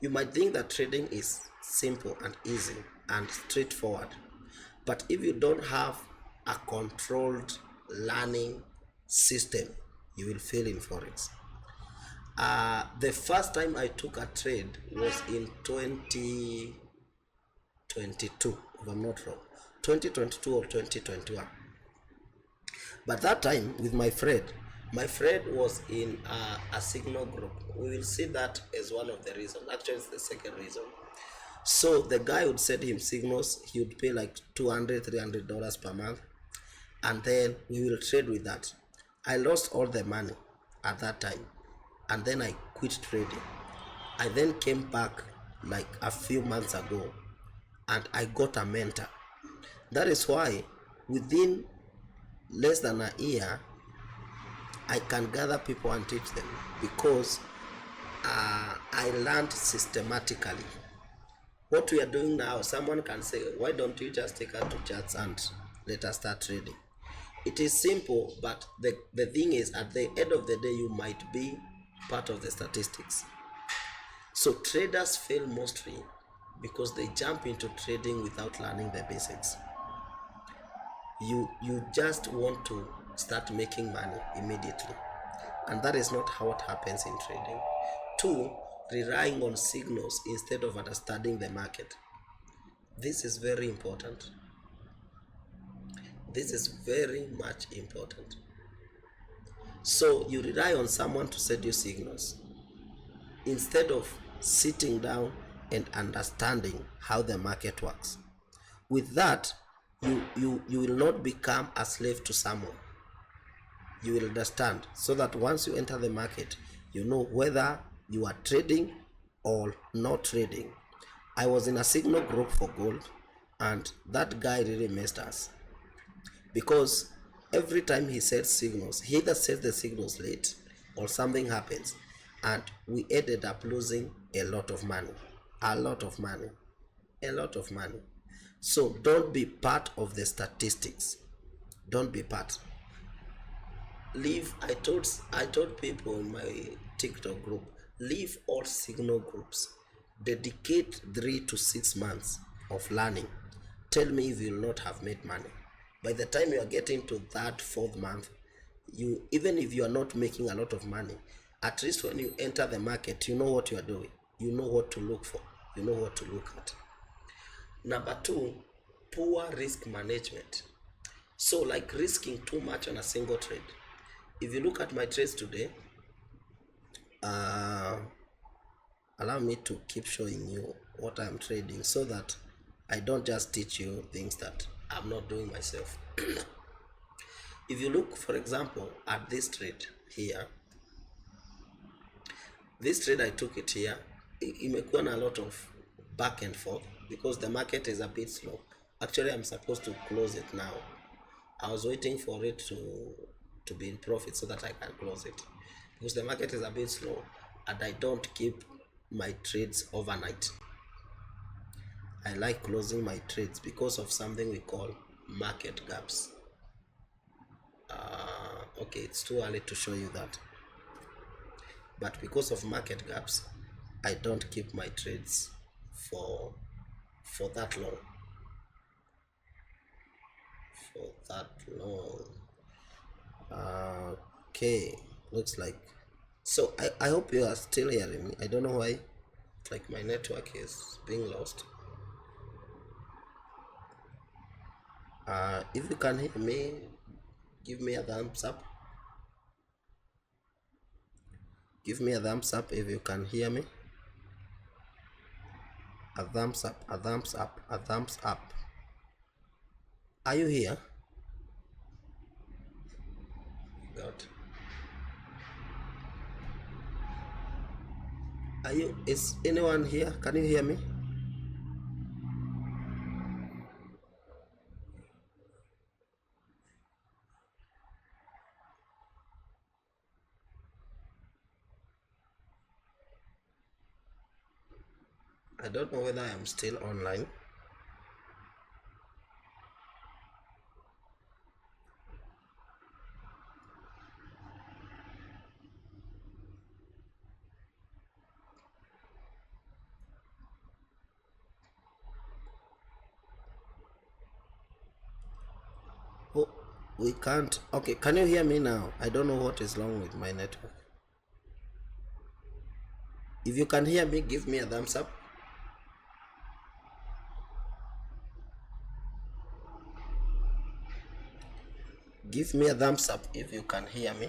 You might think that trading is simple and easy and straightforward, but if you don't have a controlled learning system, you will fail in Forex. The first time I took a trade was in 2022, if I'm not wrong, 2022 or 2021. But that time with my friend was in a signal group. We will see that as one of the reasons. Actually, it's the second reason. So the guy would send him signals. He would pay like $200, $300 per month, and then we will trade with that. I lost all the money at that time, and then I quit trading. I then came back like a few months ago, and I got a mentor. That is why within less than a year, I can gather people and teach them, because I learned systematically. What we are doing now, someone can say, why don't you just take out to charts and let us start trading? It is simple, but the thing is, at the end of the day, you might be part of the statistics. So traders fail mostly because they jump into trading without learning the basics. You just want to start making money immediately, and that is not how it happens in trading. 2, relying on signals instead of understanding the market. This is very important. This is very much important. So you rely on someone to send you signals instead of sitting down and understanding how the market works. With that, you will not become a slave to someone. You will understand, so that once you enter the market, you know whether you are trading or not trading. I was in a signal group for gold, and that guy really messed us, because every time he sets signals, he either sets the signals late or something happens, and we ended up losing a lot of money. So don't be part of the statistics. Don't be part. I told people in my TikTok group, leave all signal groups. Dedicate 3 to 6 months of learning. Tell me if you will not have made money. By the time you are getting to that 4th month, even if you are not making a lot of money, at least when you enter the market, you know what you are doing. You know what to look for. You know what to look at. Number 2, poor risk management. So like risking too much on a single trade. If you look at my trades today, allow me to keep showing you what I'm trading, so that I don't just teach you things that I'm not doing myself. If you look, for example, at this trade here, this trade I took it here, imekuwa na a lot of back and forth because the market is a bit slow. Actually, I'm supposed to close it now, I was waiting for it to be in profit so that I can close it, because the market is a bit slow and I don't keep my trades overnight. I like closing my trades because of something we call market gaps. Okay, it's too early to show you that, but because of market gaps, I don't keep my trades for that long. Okay, looks like, so I hope you are still hearing me. I don't know why, like, my network is being lost. If you can hear me, give me a thumbs up. Give me a thumbs up if you can hear me. A thumbs up, a thumbs up, a thumbs up. Are you here? God. Is anyone here? Can you hear me? I don't know whether I am still online. Oh, we can't. Okay, can you hear me now? I don't know what is wrong with my network. If you can hear me, give me a thumbs up. Give me a thumbs up if you can hear me.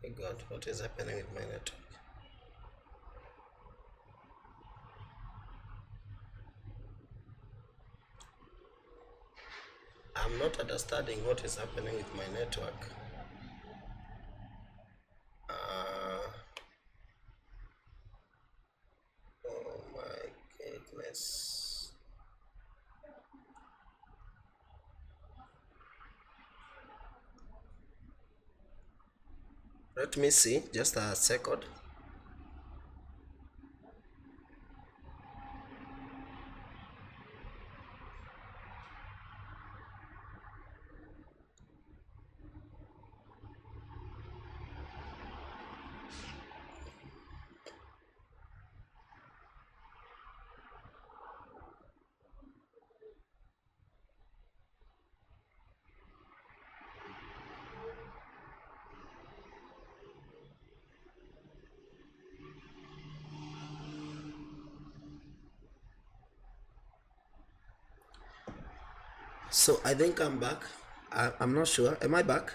Oh God, what is happening with my network? I'm not understanding what is happening with my network. Oh my goodness. Let me see, just a second. So I think I'm back. I'm not sure. Am I back?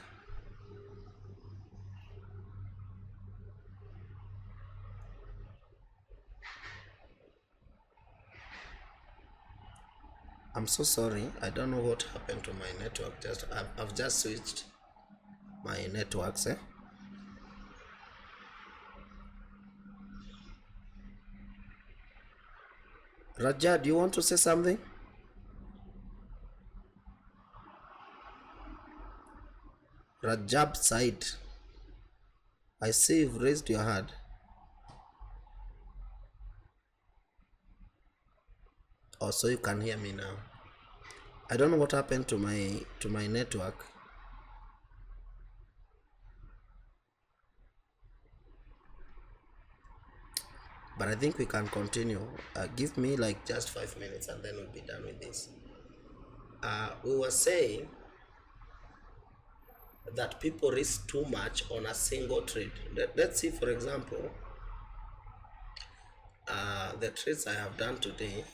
I'm so sorry. I don't know what happened to my network. I've just switched my networks. Raja, do you want to say something? Rajab side. I see you've raised your hand. Oh, so you can hear me now. I don't know what happened to my network. But I think we can continue. Give me like just 5 minutes and then we'll be done with this. We were saying that people risk too much on a single trade. Let's see, for example, the trades I have done today.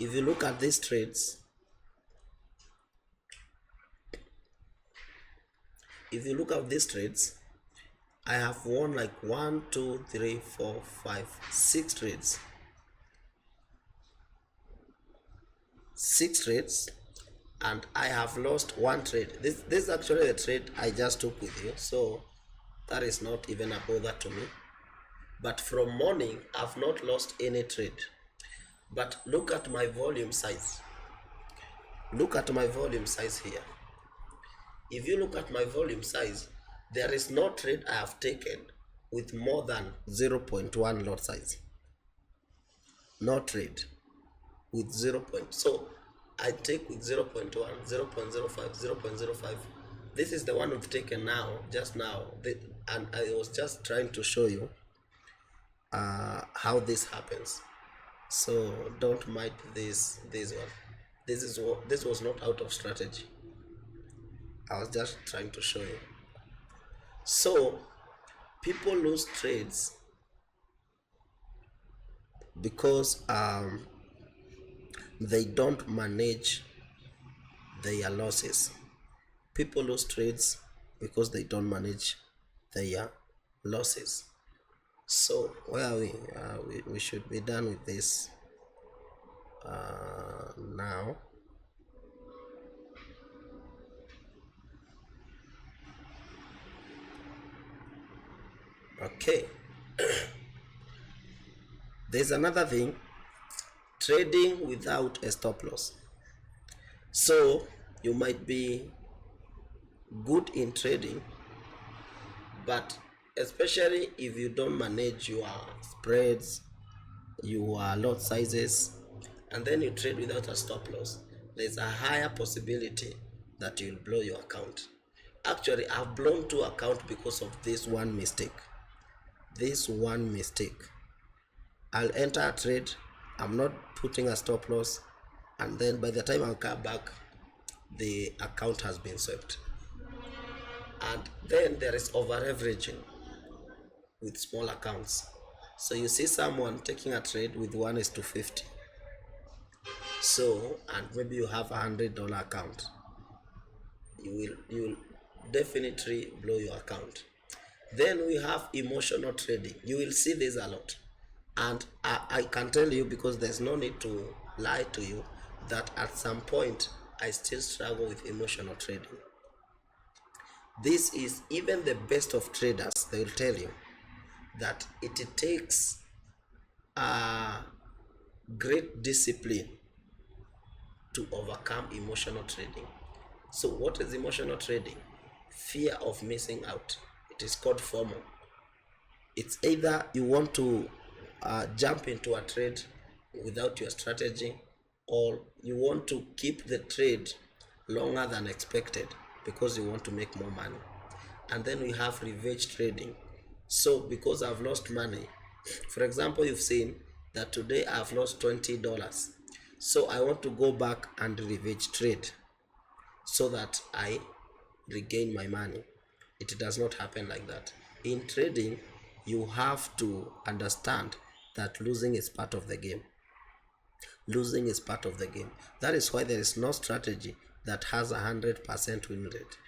If you look at these trades, I have won like 1, 2, 3, 4, 5, 6 trades. 6 trades, and I have lost one trade. This is actually the trade I just took with you, so that is not even a bother to me. But from morning, I've not lost any trade. But look at my volume size. Look at my volume size here. If you look at my volume size, there is no trade I have taken with more than 0.1 lot size. No trade with 0. So I take with 0.1, 0.05, 0.05. This is the one we've taken now, just now, and I was just trying to show you how this happens. So don't mind this one. This was not out of strategy. I was just trying to show you. So people lose trades because they don't manage their losses. People lose trades because they don't manage their losses. So where are we? We should be done with this now. Okay. There's another thing, trading without a stop loss. So you might be good in trading, but especially if you don't manage your spreads, your lot sizes, and then you trade without a stop loss, there's a higher possibility that you'll blow your account. Actually, I've blown 2 accounts because of this one mistake. I'll enter a trade, I'm not putting a stop loss, and then by the time I'll come back, the account has been swept. And then there is over leveraging with small accounts. So you see someone taking a trade with 1:50. So, and maybe you have $100 account, you will definitely blow your account. Then we have emotional trading. You will see this a lot, and I can tell you, because there's no need to lie to you, that at some point I still struggle with emotional trading. This is, even the best of traders, they will tell you that it takes great discipline to overcome emotional trading. So what is emotional trading? Fear of missing out. It is called FOMO. It's either you want to jump into a trade without your strategy, or you want to keep the trade longer than expected because you want to make more money. And then we have revenge trading. So because I've lost money, for example, you've seen that today I've lost $20, so I want to go back and revenge trade so that I regain my money. It does not happen like that. In trading, you have to understand that losing is part of the game. Losing is part of the game. That is why there is no strategy that has 100% win rate.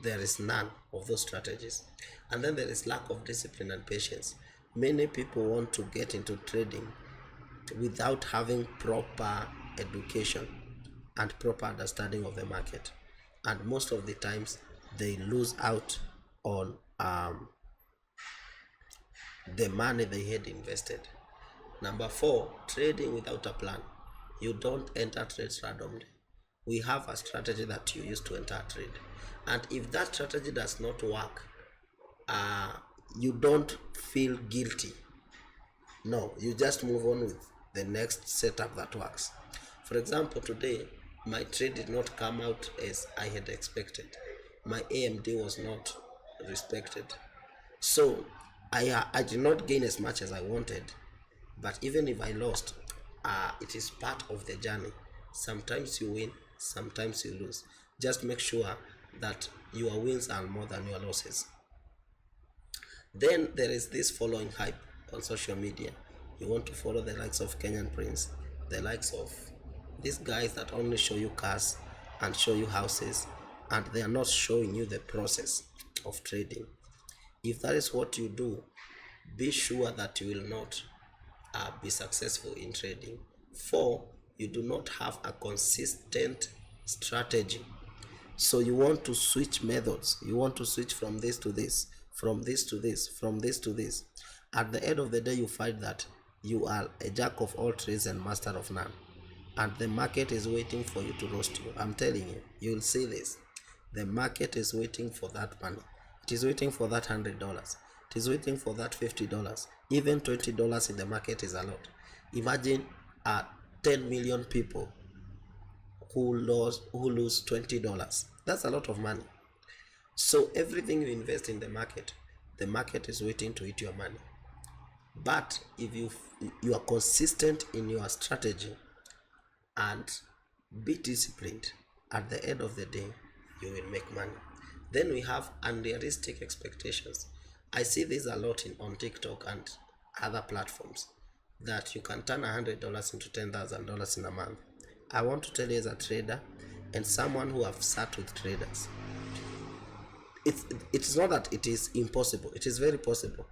There is none of those strategies. And then there is lack of discipline and patience. Many people want to get into trading without having proper education and proper understanding of the market, and most of the times they lose out on the money they had invested. Number 4, trading without a plan. You don't enter trades randomly. We have a strategy that you use to enter a trade, and if that strategy does not work, you don't feel guilty. No, you just move on with the next setup that works. For example, today my trade did not come out as I had expected. My AMD was not respected, so I did not gain as much as I wanted. But even if I lost, it is part of the journey. Sometimes you win, sometimes you lose. Just make sure that your wins are more than your losses. Then there is this following hype on social media. You want to follow the likes of Kenyan Prince, the likes of these guys that only show you cars and show you houses, and they are not showing you the process of trading. If that is what you do, be sure that you will not be successful in trading. 4, you do not have a consistent strategy. So you want to switch methods, you want to switch from this to this, from this to this, from this to this. At the end of the day, you find that you are a jack of all trades and master of none, and the market is waiting for you to roast you. I'm telling you, you'll see this. The market is waiting for that money. It is waiting for that $100. It is waiting for that $50. Even $20 in the market is a lot. Imagine 10 million people who lose $20. That's a lot of money. So everything you invest in the market is waiting to eat your money. But if you are consistent in your strategy and be disciplined, at the end of the day you will make money. Then we have unrealistic expectations. I see this a lot on TikTok and other platforms, that you can turn $100 into $10,000 in a month. I want to tell you, as a trader and someone who have sat with traders, it's not that it is impossible. It is very possible.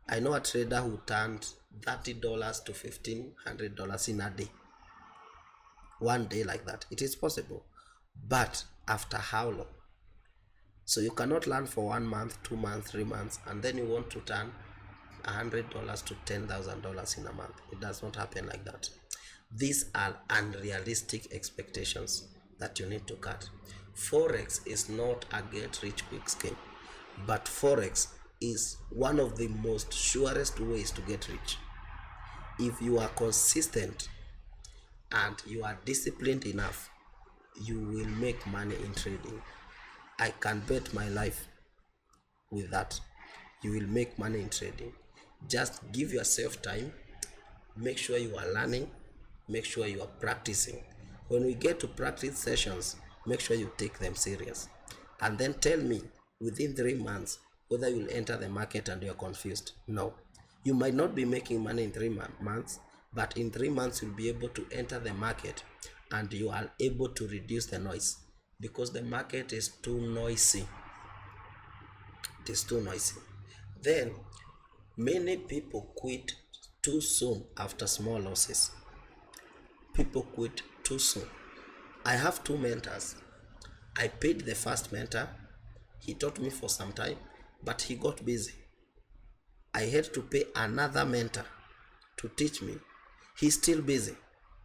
I know a trader who turned $30 to $1,500 in a day. One day like that. It is possible. But after how long? So you cannot learn for 1 month, 2 months, 3 months, and then you want to turn $100 to $10,000 in a month. It does not happen like that. These are unrealistic expectations that you need to cut. Forex is not a get rich quick scheme, but Forex is one of the most surest ways to get rich. If you are consistent and you are disciplined enough, you will make money in trading. I can bet my life with that. You will make money in trading. Just give yourself time. Make sure you are learning. Make sure you are practicing. When we get to practice sessions, make sure you take them serious. And then tell me within 3 months whether you'll enter the market and you're confused. No. You might not be making money in 3 months, but in 3 months you'll be able to enter the market and you are able to reduce the noise, because the market is too noisy. It is too noisy. Then many people quit too soon after small losses. People quit too soon. I have 2 mentors. I paid the first mentor. He taught me for some time, but he got busy. I had to pay another mentor to teach me. He's still busy.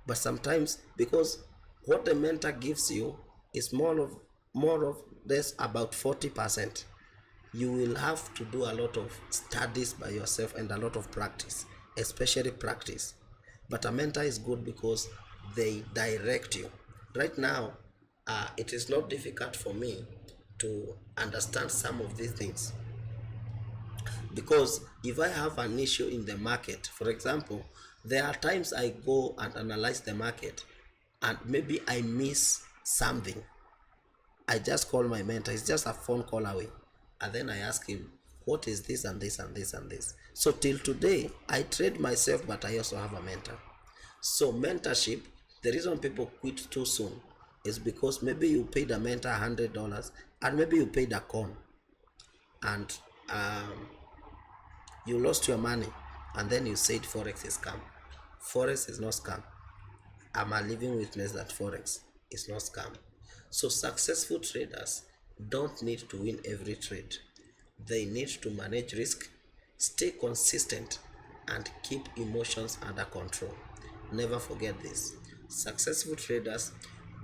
But sometimes, because what the mentor gives you is more of this, about 40%. You will have to do a lot of studies by yourself and a lot of practice, especially practice. But a mentor is good because they direct you. Right now, it is not difficult for me to understand some of these things, because if I have an issue in the market, for example, there are times I go and analyze the market and maybe I miss something. I just call my mentor. It's just a phone call away, and then I ask him, what is this and this and this and this? So till today I trade myself, but I also have a mentor. So mentorship, the reason people quit too soon is because maybe you paid a mentor $100 and maybe you paid a con, and you lost your money, and then you said Forex is scam. Forex is not scam. I'm a living witness that Forex is not scam. So successful traders don't need to win every trade. They need to manage risk, stay consistent, and keep emotions under control. Never forget this. Successful traders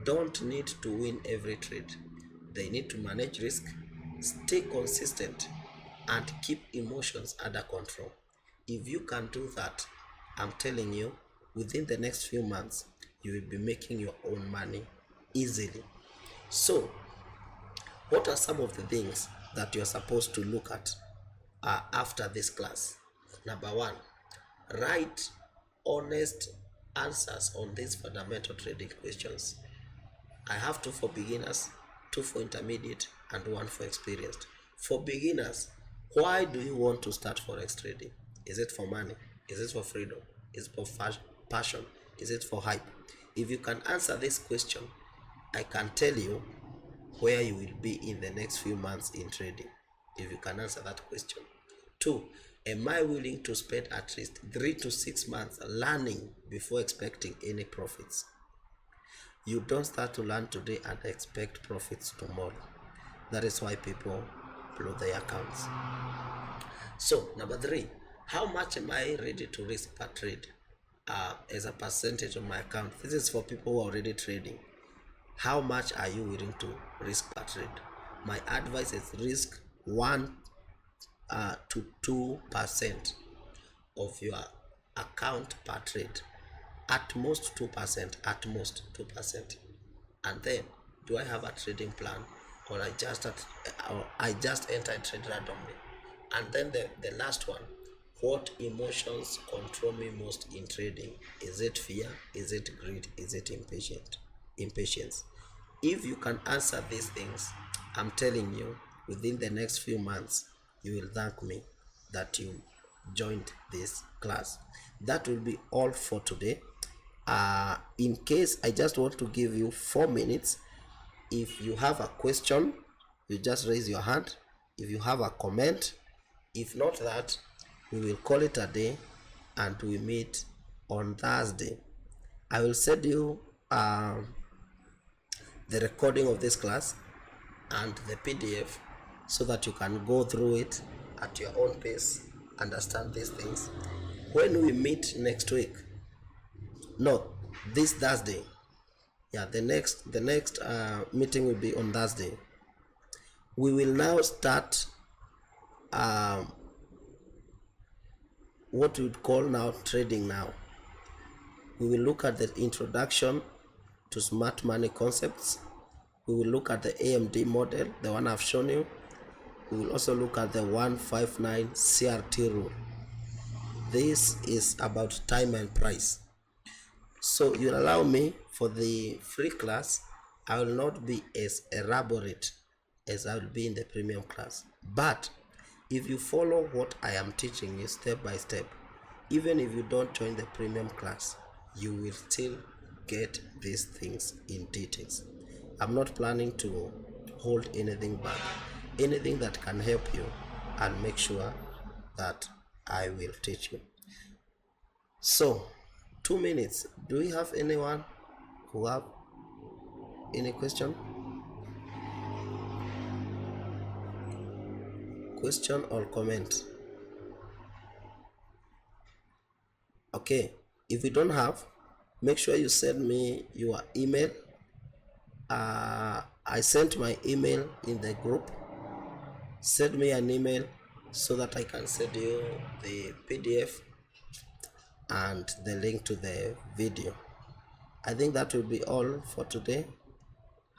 don't need to win every trade. They need to manage risk, stay consistent, and keep emotions under control. If you can do that, I'm telling you, within the next few months, you will be making your own money easily. So, what are some of the things that you're supposed to look at after this class? Number 1, write honest answers on these fundamental trading questions. I have 2 for beginners, 2 for intermediate, and 1 for experienced. For beginners, why do you want to start Forex trading? Is it for money? Is it for freedom? Is it for passion? Is it for hype? If you can answer this question, I can tell you where you will be in the next few months in trading, if you can answer that question. 2, am I willing to spend at least 3 to 6 months learning before expecting any profits? You don't start to learn today and expect profits tomorrow. That is why people blow their accounts. So number 3, how much am I ready to risk per trade as a percentage of my account? This is for people who are already trading. How much are you willing to risk per trade? My advice is risk 1 to 2% of your account per trade. At most 2%, at most 2%. And then, do I have a trading plan, or I just enter a trade randomly? And then the last one, what emotions control me most in trading? Is it fear? Is it greed? Is it impatience? If you can answer these things, I'm telling you, within the next few months, you will thank me that you joined this class. That will be all for today. In case, I just want to give you 4 minutes. If you have a question, you just raise your hand. If you have a comment, if not that, we will call it a day and we meet on Thursday. I will send you the recording of this class and the PDF so that you can go through it at your own pace, understand these things. When we meet next week, no, this Thursday, yeah, the next meeting will be on Thursday. We will now start what we would call now trading now. We will look at the introduction to smart money concepts. We will look at the AMD model, the one I've shown you. We will also look at the 159 CRT rule. This is about time and price. So you'll allow me, for the free class, I will not be as elaborate as I will be in the premium class. But if you follow what I am teaching you step by step, even if you don't join the premium class, you will still get these things in details. I'm not planning to hold anything back. Anything that can help you, I'll make sure that I will teach you. So 2 minutes. Do we have anyone who have any question or comment? Okay, if you don't have, make sure you send me your email. I sent my email in the group. Send me an email so that I can send you the PDF and the link to the video. I think that will be all for today.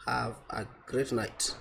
Have a great night.